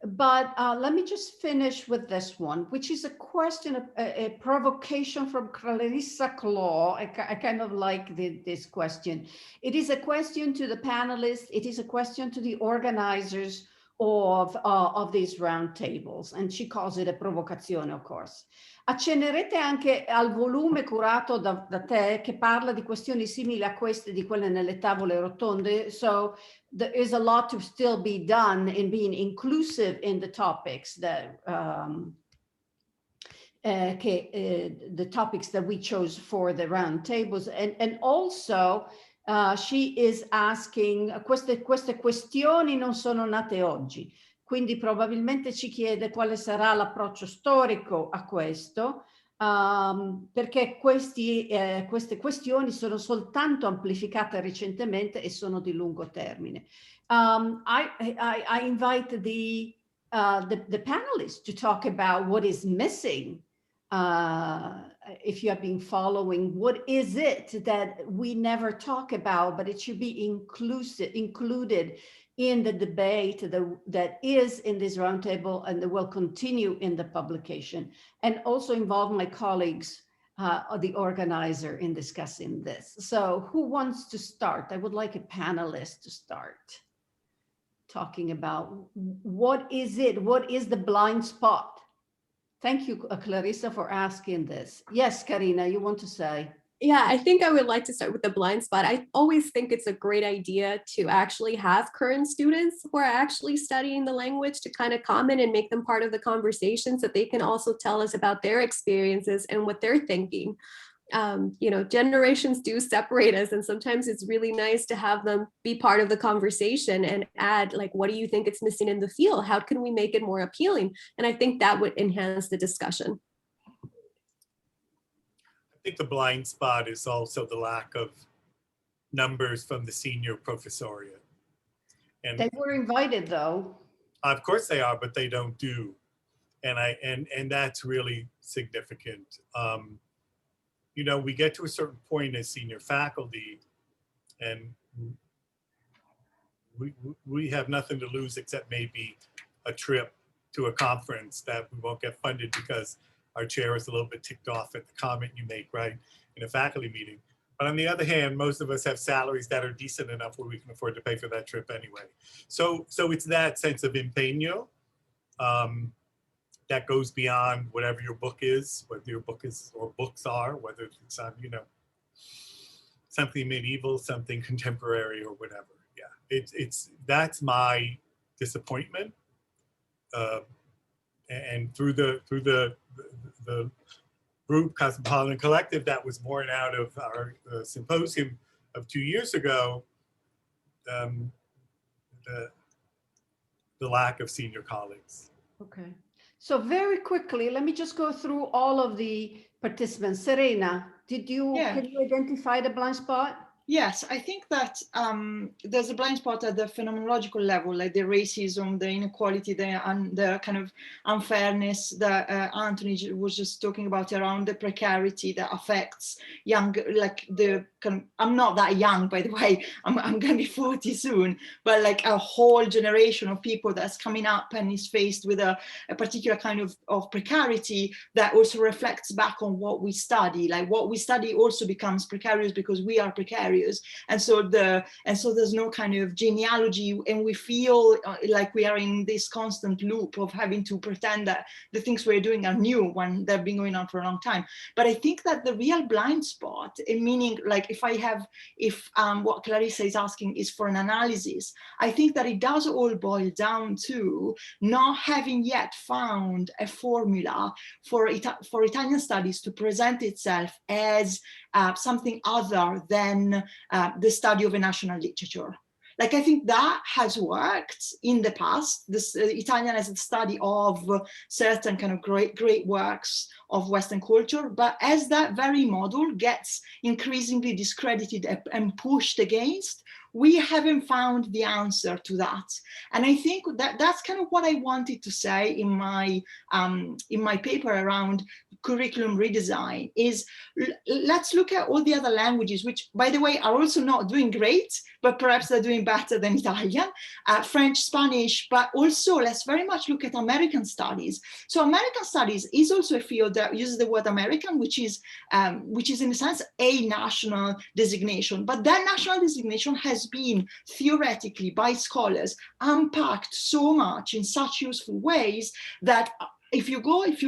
But let me just finish with this one, which is a question, a provocation from Clarissa Claw. I kind of like this question. It is a question to the panelists. It is a question to the organizers of these roundtables, and she calls it a provocazione, of course. Accennerete anche al volume curato da te che parla di questioni simili a queste di quelle nelle tavole rotonde. So there is a lot to still be done in being inclusive in the topics that the topics that we chose for the roundtables, and also she is asking, queste questioni non sono nate oggi, quindi probabilmente ci chiede quale sarà l'approccio storico a questo, perché queste questioni sono soltanto amplificate recentemente e sono di lungo termine. I invite the panelists to talk about what is missing. If you have been following, what is it that we never talk about, but it should be included in the debate that is in this roundtable and that will continue in the publication, and also involve my colleagues, the organizer, in discussing this. So who wants to start? I would like a panelist to start talking about what is it? What is the blind spot? Thank you, Clarissa, for asking this. Yes, Karina, you want to say? Yeah, I think I would like to start with the blind spot. I always think it's a great idea to actually have current students who are actually studying the language to kind of comment and make them part of the conversation so they can also tell us about their experiences and what they're thinking. You know, generations do separate us, and sometimes it's really nice to have them be part of the conversation and add, like, what do you think it's missing in the field? How can we make it more appealing? And I think that would enhance the discussion. I think the blind spot is also the lack of numbers from the senior professoriate. And they were invited, though. Of course they are, but they don't do, and that's really significant. You know, we get to a certain point as senior faculty, and we have nothing to lose except maybe a trip to a conference that we won't get funded because our chair is a little bit ticked off at the comment you make, right, in a faculty meeting. But on the other hand, most of us have salaries that are decent enough where we can afford to pay for that trip anyway. So it's that sense of empeño that goes beyond whatever your book is, whether your book is or books are, whether it's on, you know, something medieval, something contemporary, or whatever. Yeah, that's my disappointment. And through the group Cosmopolitan Collective that was born out of our symposium of 2 years ago, the lack of senior colleagues. Okay. So very quickly, let me just go through all of the participants. Serena, can you identify the blind spot? Yes, I think that there's a blind spot at the phenomenological level, like the racism, the inequality, the kind of unfairness that Anthony was just talking about around the precarity that affects young, like the kind of, I'm not that young, by the way, I'm going to be 40 soon, but like a whole generation of people that's coming up and is faced with a particular kind of precarity that also reflects back on what we study. Like what we study also becomes precarious because we are precarious. And so there's no kind of genealogy, and we feel like we are in this constant loop of having to pretend that the things we're doing are new when they've been going on for a long time. But I think that the real blind spot, meaning like if what Clarissa is asking is for an analysis, I think that it does all boil down to not having yet found a formula for Italian studies to present itself as something other than the study of a national literature. Like I think that has worked in the past. This Italian as a study of certain kind of great works of Western culture, but as that very model gets increasingly discredited and pushed against, we haven't found the answer to that. And I think that that's kind of what I wanted to say in my paper around curriculum redesign is, let's look at all the other languages, which, by the way, are also not doing great, but perhaps they're doing better than Italian, French, Spanish, but also let's very much look at American studies. So American studies is also a field that uses the word American, which is in a sense a national designation, but that national designation has been theoretically by scholars unpacked so much in such useful ways that if you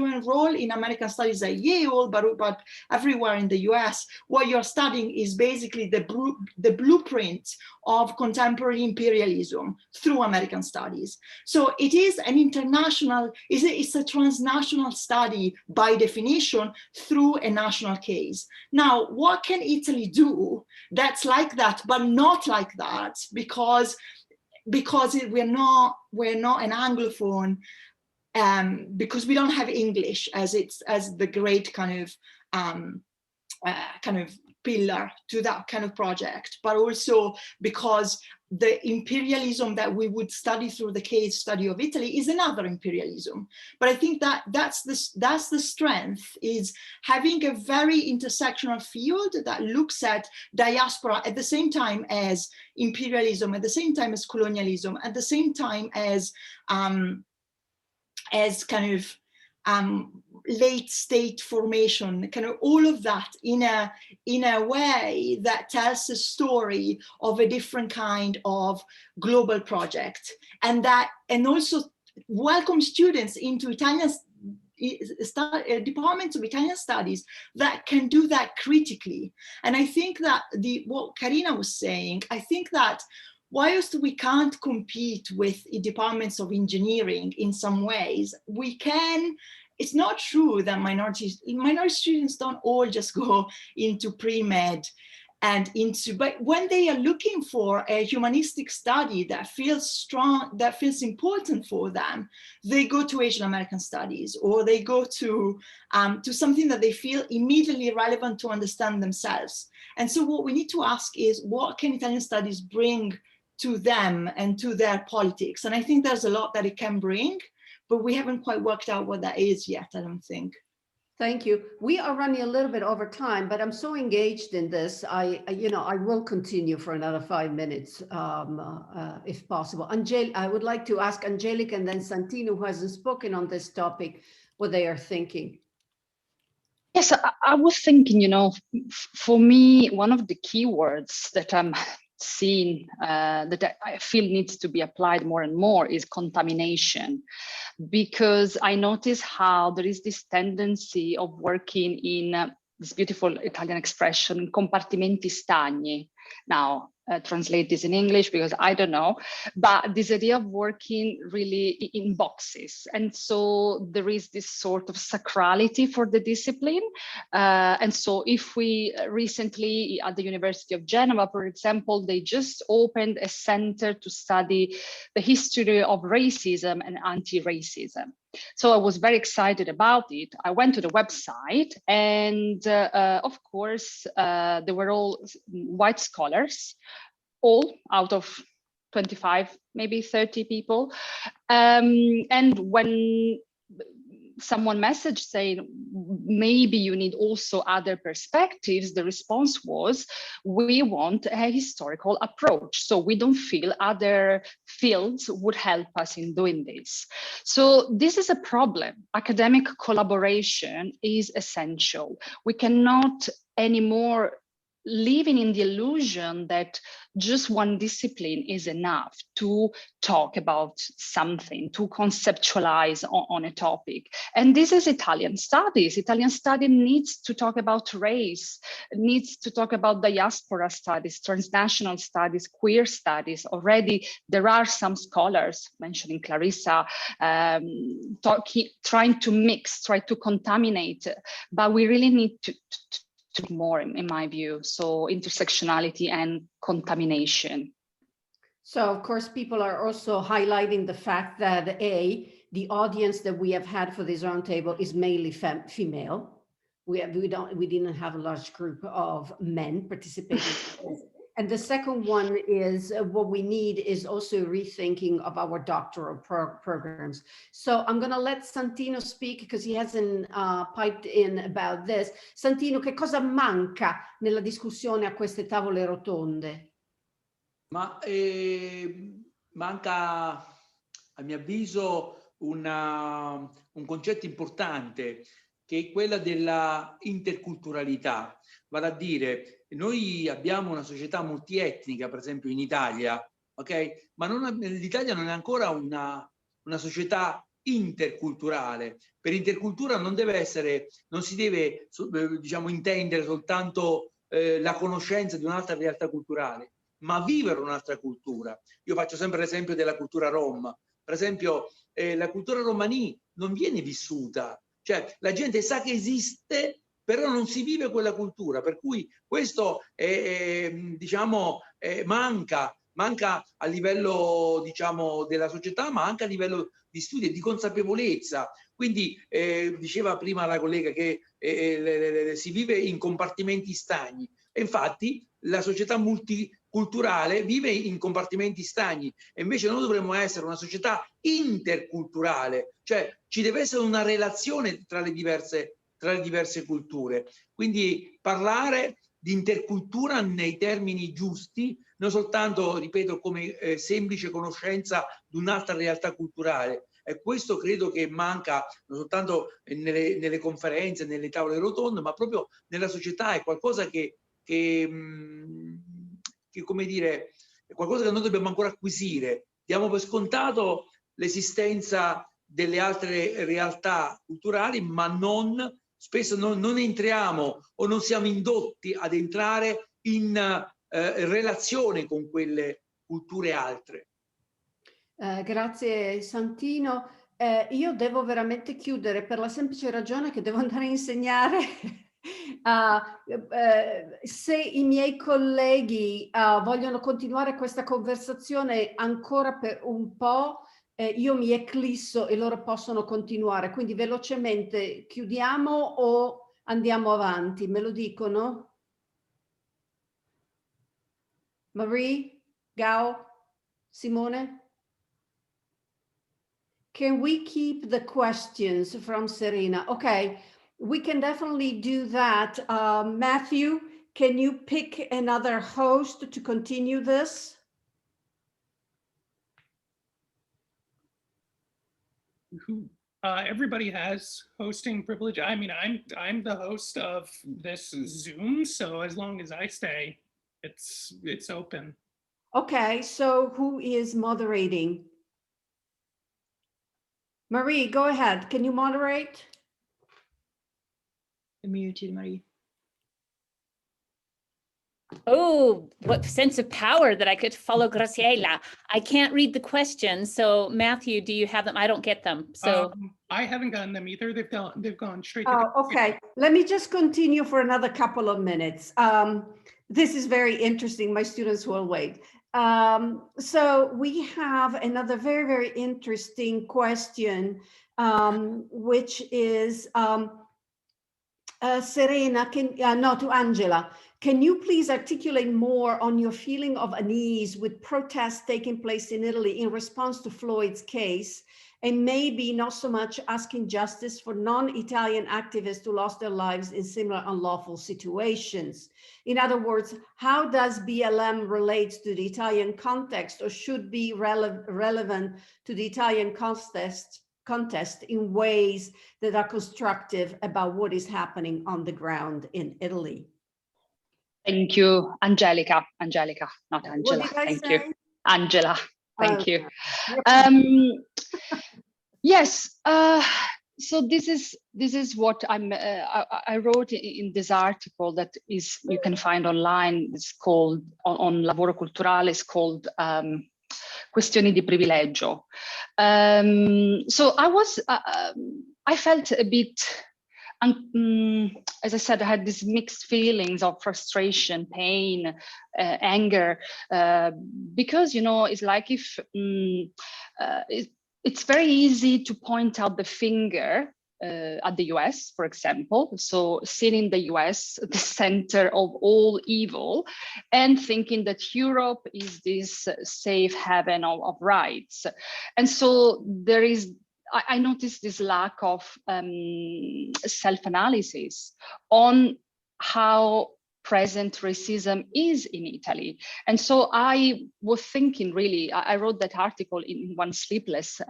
enroll in American studies at Yale, but everywhere in the US, what you're studying is basically the blueprint of contemporary imperialism through American studies. So it is an international, it's a transnational study by definition through a national case. Now, what can Italy do that's like that, but not like that, because we're not an Anglophone, because we don't have English as the great kind of pillar to that kind of project, but also because the imperialism that we would study through the case study of Italy is another imperialism. But I think that's the strength, is having a very intersectional field that looks at diaspora at the same time as imperialism, at the same time as colonialism, at the same time as kind of late state formation, kind of all of that in a way that tells a story of a different kind of global project, and also welcome students into Italian departments of Italian studies that can do that critically. And I think that what Karina was saying, I think that whilst we can't compete with departments of engineering in some ways, we can. It's not true that minority students don't all just go into pre-med but when they are looking for a humanistic study that feels strong, that feels important for them, they go to Asian American studies, or they go to something that they feel immediately relevant to understand themselves. And so what we need to ask is, what can Italian studies bring to them and to their politics? And I think there's a lot that it can bring, but we haven't quite worked out what that is yet, I don't think. Thank you. We are running a little bit over time, but I'm so engaged in this. I will continue for another 5 minutes, if possible. I would like to ask Angelica and then Santino, who hasn't spoken on this topic, what they are thinking. Yes, I was thinking, for me, one of the key words that I'm seeing that I feel needs to be applied more and more is contamination, because I notice how there is this tendency of working in this beautiful Italian expression, compartimenti stagni. Now, translate this in English because I don't know, but this idea of working really in boxes. And so there is this sort of sacrality for the discipline. And so if we recently at the University of Genova, for example, they just opened a center to study the history of racism and anti-racism. So I was very excited about it. I went to the website and of course, they were all white scholars, all out of 25, maybe 30 people. And when someone messaged saying, maybe you need also other perspectives, the response was, we want a historical approach. So we don't feel other fields would help us in doing this. So this is a problem. Academic collaboration is essential. We cannot anymore living in the illusion that just one discipline is enough to talk about something, to conceptualize on a topic. And this is Italian studies. Italian study needs to talk about race, needs to talk about diaspora studies, transnational studies, queer studies. Already there are some scholars, mentioning Clarissa, trying to mix, try to contaminate, but we really need to more, in my view. So intersectionality and contamination. So of course, people are also highlighting the fact that the audience that we have had for this roundtable is mainly female. We didn't have a large group of men participating. And the second one is what we need is also rethinking of our doctoral programs. So I'm going to let Santino speak because he hasn't piped in about this. Santino, che cosa manca nella discussione a queste tavole rotonde? Ma manca, a mio avviso, un concetto importante, che è quella della interculturalità. Vale a dire, noi abbiamo una società multietnica, per esempio in Italia, ok? Ma l'Italia non è ancora una società interculturale. Per intercultura non si deve diciamo, intendere soltanto la conoscenza di un'altra realtà culturale, ma vivere un'altra cultura. Io faccio sempre l'esempio della cultura rom. Per esempio, la cultura romani non viene vissuta, cioè la gente sa che esiste, però non si vive quella cultura, per cui questo diciamo, manca a livello, diciamo, della società, ma anche a livello di studio e di consapevolezza. Quindi diceva prima la collega che si vive in compartimenti stagni, e infatti la società multiculturale vive in compartimenti stagni, e invece noi dovremmo essere una società interculturale, cioè ci deve essere una relazione tra le diverse culture. Quindi parlare di intercultura nei termini giusti, non soltanto, ripeto, come semplice conoscenza di un'altra realtà culturale. E questo credo che manca non soltanto nelle conferenze, nelle tavole rotonde, ma proprio nella società. È qualcosa che come dire, è qualcosa che noi dobbiamo ancora acquisire. Diamo per scontato l'esistenza delle altre realtà culturali, ma spesso non entriamo o non siamo indotti ad entrare in relazione con quelle culture altre. Grazie Santino. Io devo veramente chiudere per la semplice ragione che devo andare a insegnare. Se i miei colleghi vogliono continuare questa conversazione ancora per un po', io mi eclisso e loro possono continuare. Quindi velocemente chiudiamo o andiamo avanti? Me lo dicono? Marie, Gao, Simone? Can we keep the questions from Serena? Okay, we can definitely do that. Matthew, can you pick another host to continue this? Everybody has hosting privilege. I mean, I'm the host of this Zoom, so as long as I stay, it's open. Okay, so who is moderating? Marie, go ahead. Can you moderate? Muted, Marie. Oh, what sense of power that I could follow Graziella. I can't read the questions. So Matthew, do you have them? I don't get them. So I haven't gotten them either. They've gone straight to Oh, okay. Let me just continue for another couple of minutes. This is very interesting. My students will wait. So we have another very, very interesting question, which is Serena, to Angela. Can you please articulate more on your feeling of unease with protests taking place in Italy in response to Floyd's case, and maybe not so much asking justice for non-Italian activists who lost their lives in similar unlawful situations? In other words, how does BLM relate to the Italian context, or should be relevant to the Italian contest in ways that are constructive about what is happening on the ground in Italy? Thank you, Angelica, not Angela. What did I Thank say? you, Angela. Thank you. Okay. Yes. So this is what I wrote in this article that is you can find online. It's called on Lavoro Culturale. It's called Questioni di Privilegio. So I felt a bit. As I said, I had these mixed feelings of frustration, pain, anger, because, you know, it's like if it's very easy to point out the finger at the US, for example. So seeing the US, the center of all evil, and thinking that Europe is this safe haven of rights. And so there is, I noticed this lack of self-analysis on how present racism is in Italy. And so I was thinking, really, I wrote that article in one sleepless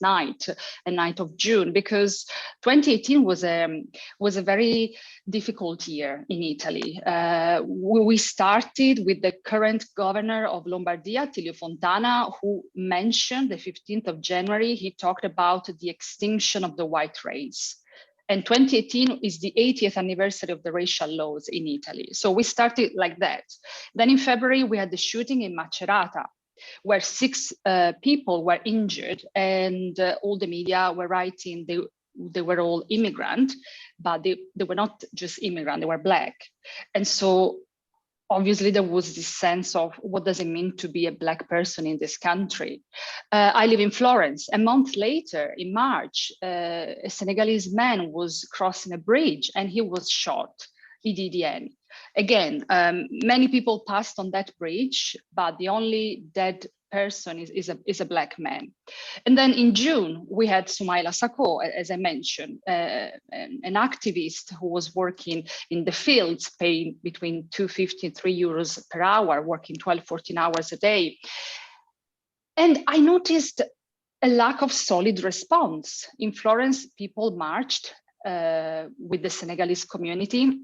night, a night of June, because 2018 was a very difficult year in Italy. We started with the current governor of Lombardia, Attilio Fontana, who mentioned the 15th of January, he talked about the extinction of the white race. And 2018 is the 80th anniversary of the racial laws in Italy. So we started like that. Then in February, we had the shooting in Macerata, where 6 people were injured, and all the media were writing they were all immigrant, but they were not just immigrant, they were Black. And so obviously there was this sense of what does it mean to be a Black person in this country. I live in Florence. A month later, in March, a Senegalese man was crossing a bridge and he was shot, EDDN. Again, many people passed on that bridge, but the only dead person is a Black man. And then in June, we had Soumaila Sakho, as I mentioned, an activist who was working in the fields, paying between €2.50 and €3 per hour, working 12, 14 hours a day. And I noticed a lack of solid response. In Florence, people marched with the Senegalese community.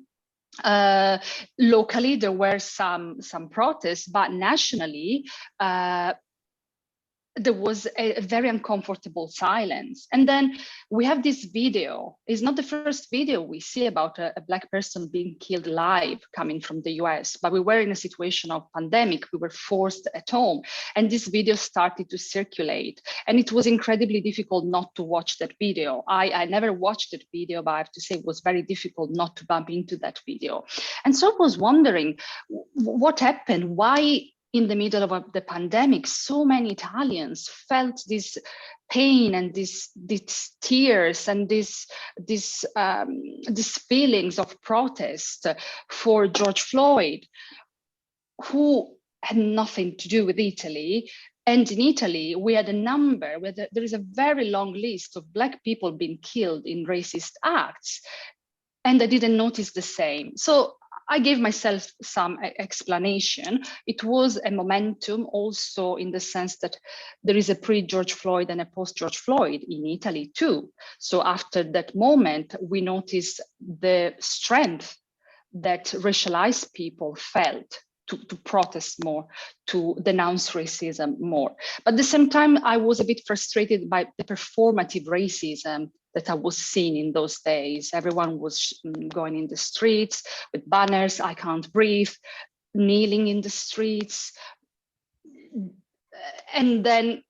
Locally, there were some protests, but nationally, there was a very uncomfortable silence. And then we have this video. It's not the first video we see about a Black person being killed live coming from the US, but we were in a situation of pandemic. We were forced at home, and this video started to circulate. And it was incredibly difficult not to watch that video. I never watched that video, but I have to say it was very difficult not to bump into that video. And so I was wondering what happened, why in the middle of the pandemic, so many Italians felt this pain and these tears and these feelings of protest for George Floyd, who had nothing to do with Italy. And in Italy, we had a number where there is a very long list of Black people being killed in racist acts, and I didn't notice the same. So I gave myself some explanation. It was a momentum also in the sense that there is a pre-George Floyd and a post-George Floyd in Italy too. So after that moment, we noticed the strength that racialized people felt to protest more, to denounce racism more. But at the same time, I was a bit frustrated by the performative racism that I was seeing in those days. Everyone was going in the streets with banners, "I can't breathe," kneeling in the streets. And then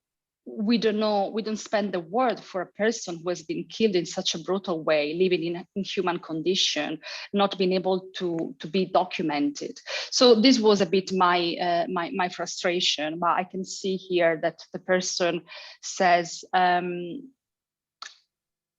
we don't spend the word for a person who has been killed in such a brutal way, living in inhuman condition, not being able to be documented. So this was a bit my frustration, but I can see here that the person says,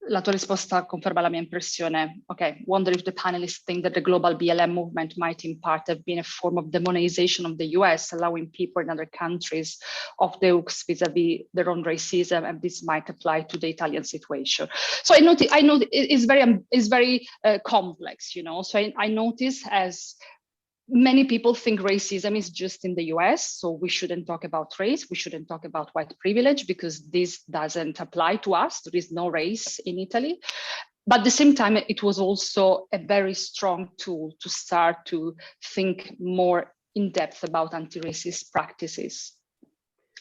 la tua risposta conferma la mia impressione. Okay, wonder if the panelists think that the global BLM movement might in part have been a form of demonization of the US, allowing people in other countries off the hooks vis-a-vis their own racism, and this might apply to the Italian situation. So I know it's very complex, you know. So I notice as many people think racism is just in the US, so we shouldn't talk about race, we shouldn't talk about white privilege, because this doesn't apply to us. There is no race in Italy. But at the same time, it was also a very strong tool to start to think more in depth about anti-racist practices.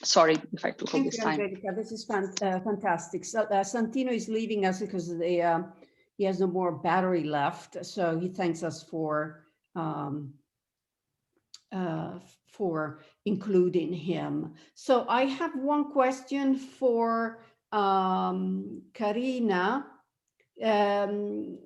Sorry if I took all this time. Thank you, Angelica. This is fantastic. So, Santino is leaving us because he has no more battery left. So he thanks us for including him. So I have one question for Karina. It's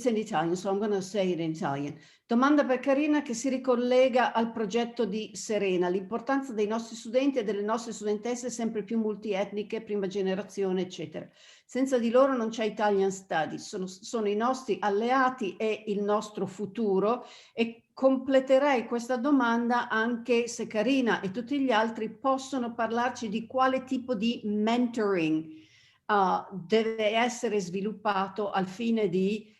in Italian, so I'm going to say it in Italian. Domanda per Carina che si ricollega al progetto di Serena, l'importanza dei nostri studenti e delle nostre studentesse sempre più multietniche, prima generazione, eccetera. Senza di loro non c'è Italian Studies, sono i nostri alleati e il nostro futuro, e completerei questa domanda anche se Carina e tutti gli altri possono parlarci di quale tipo di mentoring deve essere sviluppato al fine di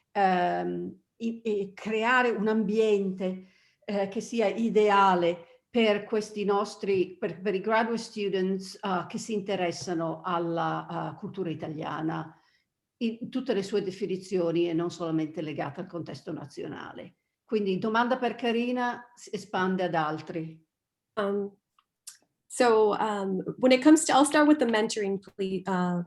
creare un ambiente che sia ideale per questi nostri, per i graduate students che si interessano alla cultura italiana in tutte le sue definizioni e non solamente legate al contesto nazionale. Quindi domanda per Carina, si espande ad altri. When it comes to, I'll start with the mentoring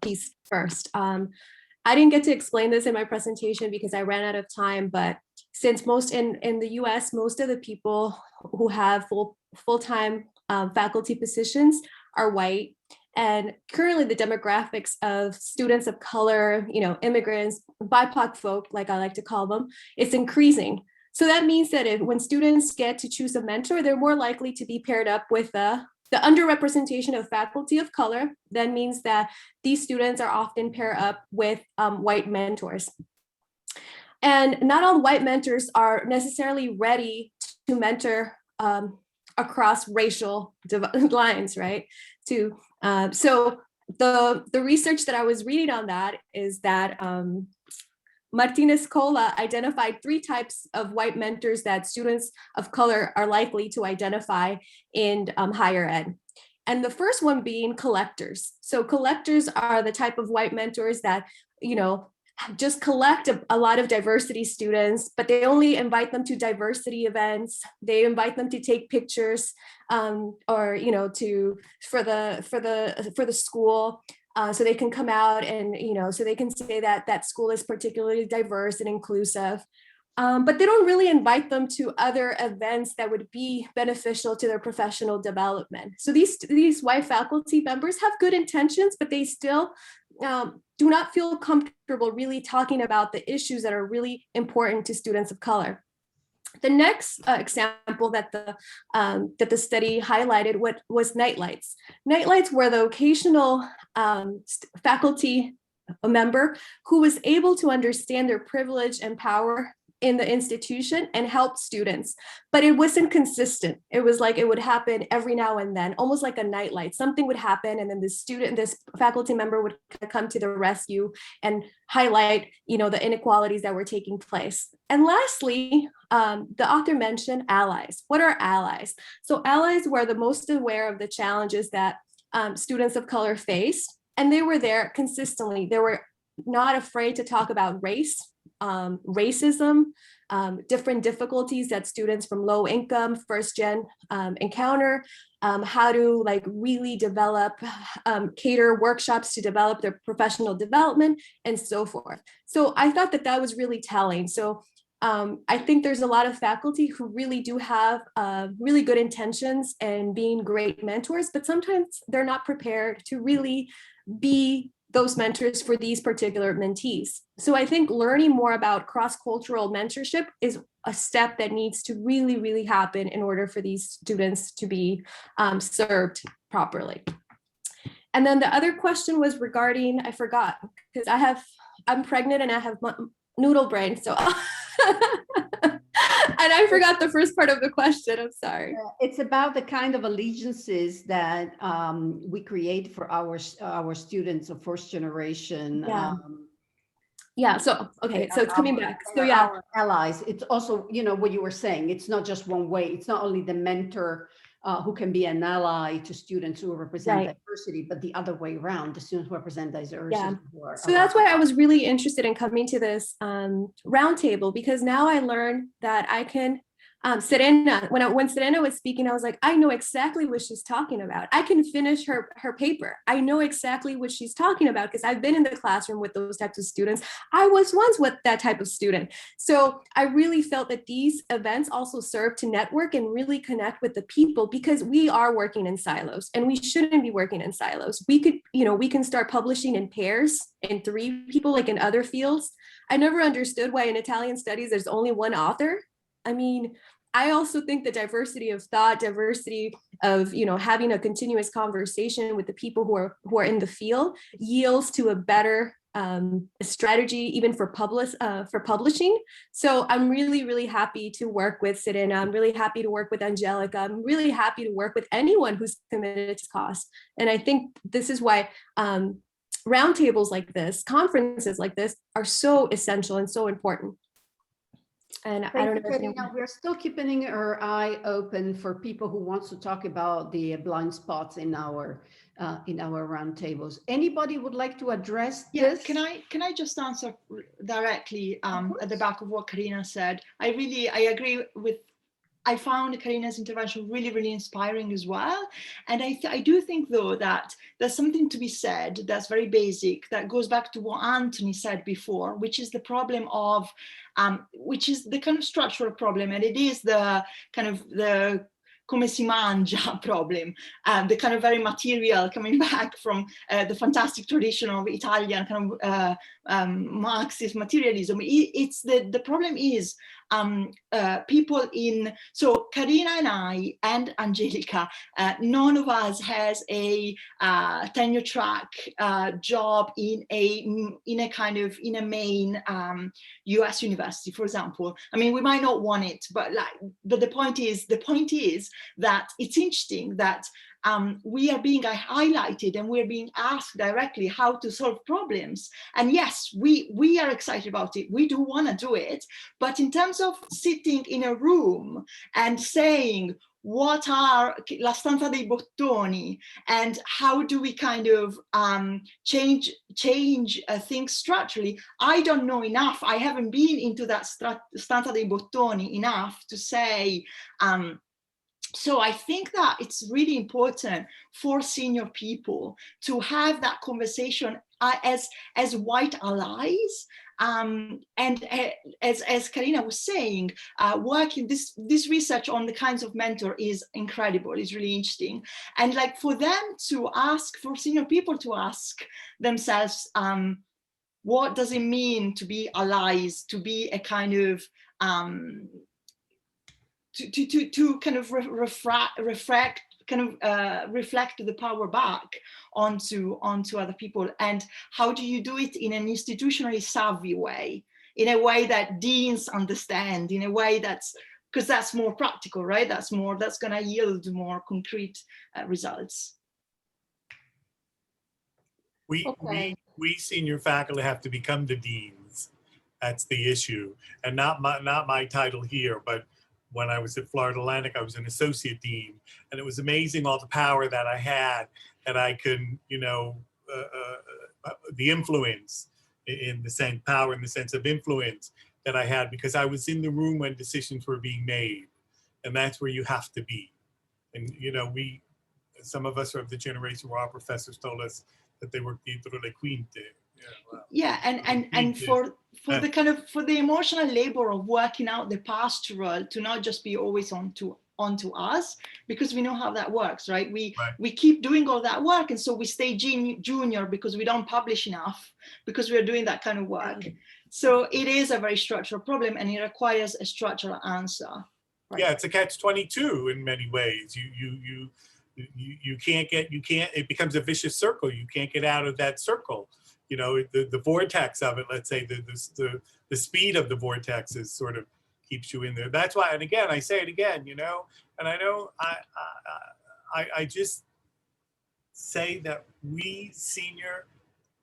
piece first. I didn't get to explain this in my presentation because I ran out of time, but since most in the US, most of the people who have full-time faculty positions are white. And currently the demographics of students of color, you know, immigrants, BIPOC folk, like I like to call them, it's increasing. So that means that when students get to choose a mentor, they're more likely to be paired up with the underrepresentation of faculty of color. That means that these students are often paired up with white mentors. And not all white mentors are necessarily ready to mentor across racial lines, right? So the research that I was reading on that is that Martinez Cola identified 3 types of white mentors that students of color are likely to identify in higher ed. And the first one being collectors. So collectors are the type of white mentors that, you know, just collect a lot of diversity students, but they only invite them to diversity events. They invite them to take pictures or, you know, for the school. So they can come out and, you know, so they can say that that school is particularly diverse and inclusive. But they don't really invite them to other events that would be beneficial to their professional development. So these white faculty members have good intentions, but they still do not feel comfortable really talking about the issues that are really important to students of color. The next example that the study highlighted was nightlights. Nightlights were the occasional faculty member who was able to understand their privilege and power in the institution and help students, but it wasn't consistent. It was like it would happen every now and then, almost like a nightlight. Something would happen, and then this faculty member would come to the rescue and highlight, you know, the inequalities that were taking place. And lastly, the author mentioned allies. What are allies? So allies were the most aware of the challenges that students of color faced, and they were there consistently. They were not afraid to talk about race, racism, different difficulties that students from low income, first gen encounter, how to like really develop, cater workshops to develop their professional development and so forth. So I thought that that was really telling. So I think there's a lot of faculty who really do have really good intentions and being great mentors, but sometimes they're not prepared to really be those mentors for these particular mentees. So I think learning more about cross-cultural mentorship is a step that needs to really, really happen in order for these students to be served properly. And then the other question was regarding, I forgot, because I'm pregnant and I have noodle brain, so and I forgot the first part of the question, I'm sorry. It's about the kind of allegiances that we create for our students of first generation. Yeah, so, okay, so it's coming back. So yeah. Our allies, it's also, you know, what you were saying, it's not just one way. It's not only the mentor who can be an ally to students who represent diversity, but the other way around, the students who represent diversity. Yeah. So that's why I was really interested in coming to this roundtable, because now I learned that I can Serena, when Serena was speaking, I was like, I know exactly what she's talking about. I can finish her paper. I know exactly what she's talking about because I've been in the classroom with those types of students. I was once with that type of student. So I really felt that these events also serve to network and really connect with the people, because we are working in silos and we shouldn't be working in silos. We could, we can start publishing in pairs, in 3 people, like in other fields. I never understood why in Italian studies there's only one author. I mean, I also think the diversity of thought, diversity of having a continuous conversation with the people who are in the field yields to a better strategy, even for publishing. So I'm really, really happy to work with Serena. I'm really happy to work with Angelica. I'm really happy to work with anyone who's committed to cause. And I think this is why roundtables like this, conferences like this, are so essential and so important. And I don't know if anyone... We're still keeping our eye open for people who wants to talk about the blind spots in our roundtables. Anybody would like to address this? Can I just answer directly at the back of what Karina said? I agree with. I found Karina's intervention really, really inspiring as well. And I do think, though, that there's something to be said that's very basic, that goes back to what Anthony said before, which is the problem of, which is the kind of structural problem. And it is the kind of the come si mangia problem, the kind of very material, coming back from the fantastic tradition of Italian kind of Marxist materialism. It's the problem is people in, so Karina and I and Angelica, none of us has a tenure track job in a kind of in a main US university, for example. I mean, we might not want it, but the point is that it's interesting that we are being highlighted and we're being asked directly how to solve problems. And yes, we are excited about it. We do want to do it. But in terms of sitting in a room and saying, what are la stanza dei bottoni and how do we kind of change things structurally? I don't know enough. I haven't been into that stanza dei bottoni enough to say, so I think that it's really important for senior people to have that conversation as white allies. And as Karina was saying, working this research on the kinds of mentor is incredible, is really interesting. And like for them to ask, for senior people to ask themselves, what does it mean to be allies, to be a kind of, to kind of reflect the power back onto other people, and how do you do it in an institutionally savvy way, in a way that deans understand, in a way that's, because that's more practical, right? That's going to yield more concrete results. We senior faculty have to become the deans. That's the issue, and not my title here, but when I was at Florida Atlantic, I was an associate dean, and it was amazing all the power that I had, that I could, the influence in the sense, power in the sense of influence that I had, because I was in the room when decisions were being made, and that's where you have to be. And some of us are of the generation where our professors told us that they were dietro le quinte. Yeah, and for the kind of, for the emotional labor of working out the pastoral to not just be always onto us, because we know how that works, right? We keep doing all that work, and so we stay junior because we don't publish enough, because we're doing that kind of work. So it is a very structural problem, and it requires a structural answer. Right? Yeah, it's a catch-22 in many ways. You can't, it becomes a vicious circle. You can't get out of that circle. The vortex of it, let's say, the speed of the vortex is sort of keeps you in there. That's why, and again, I say it again, and I know I just say that we senior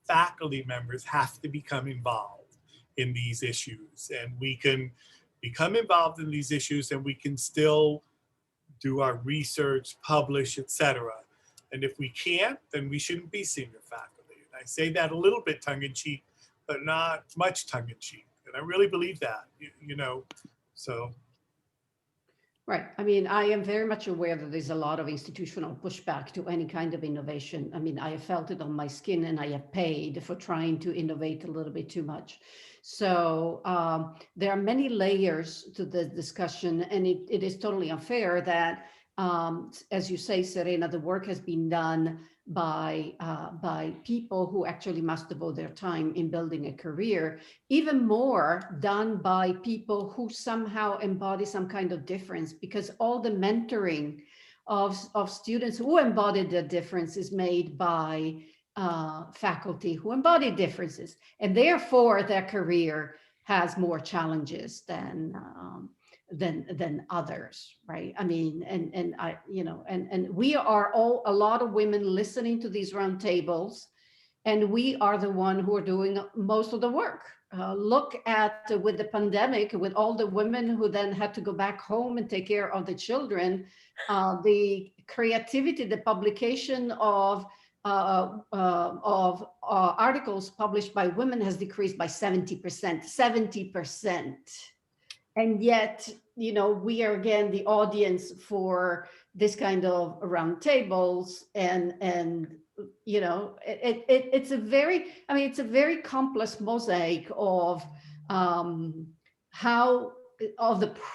faculty members have to become involved in these issues, and we can become involved in these issues, and we can still do our research, publish, etc. And if we can't, then we shouldn't be senior faculty. I say that a little bit tongue-in-cheek, but not much tongue-in-cheek. And I really believe that, so. Right. I mean, I am very much aware that there's a lot of institutional pushback to any kind of innovation. I mean, I have felt it on my skin, and I have paid for trying to innovate a little bit too much. So there are many layers to the discussion, and it is totally unfair that, as you say, Serena, the work has been done by people who actually must devote their time in building a career, even more done by people who somehow embody some kind of difference, because all the mentoring of students who embody the difference is made by faculty who embody differences, and therefore their career has more challenges than others, right? I mean, and I, you know, and we are all a lot of women listening to these roundtables, and we are the one who are doing most of the work. Look at with the pandemic, with all the women who then had to go back home and take care of the children, the creativity, the publication of articles published by women has decreased by 70%. And yet, you know, we are again the audience for this kind of roundtables, and you know, it's a very, I mean, it's a very complex mosaic of the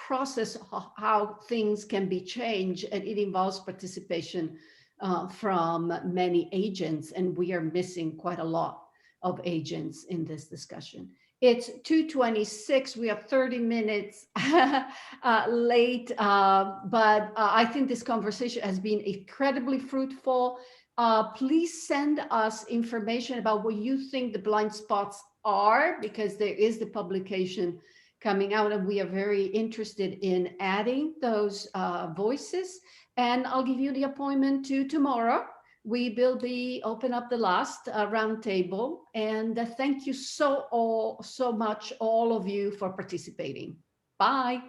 process of how things can be changed, and it involves participation from many agents, and we are missing quite a lot of agents in this discussion. It's 2:26. We are 30 minutes late, but I think this conversation has been incredibly fruitful. Please send us information about what you think the blind spots are, because there is the publication coming out, and we are very interested in adding those voices. And I'll give you the appointment to tomorrow. We will be open up the last roundtable, and thank you so much, all of you, for participating. Bye.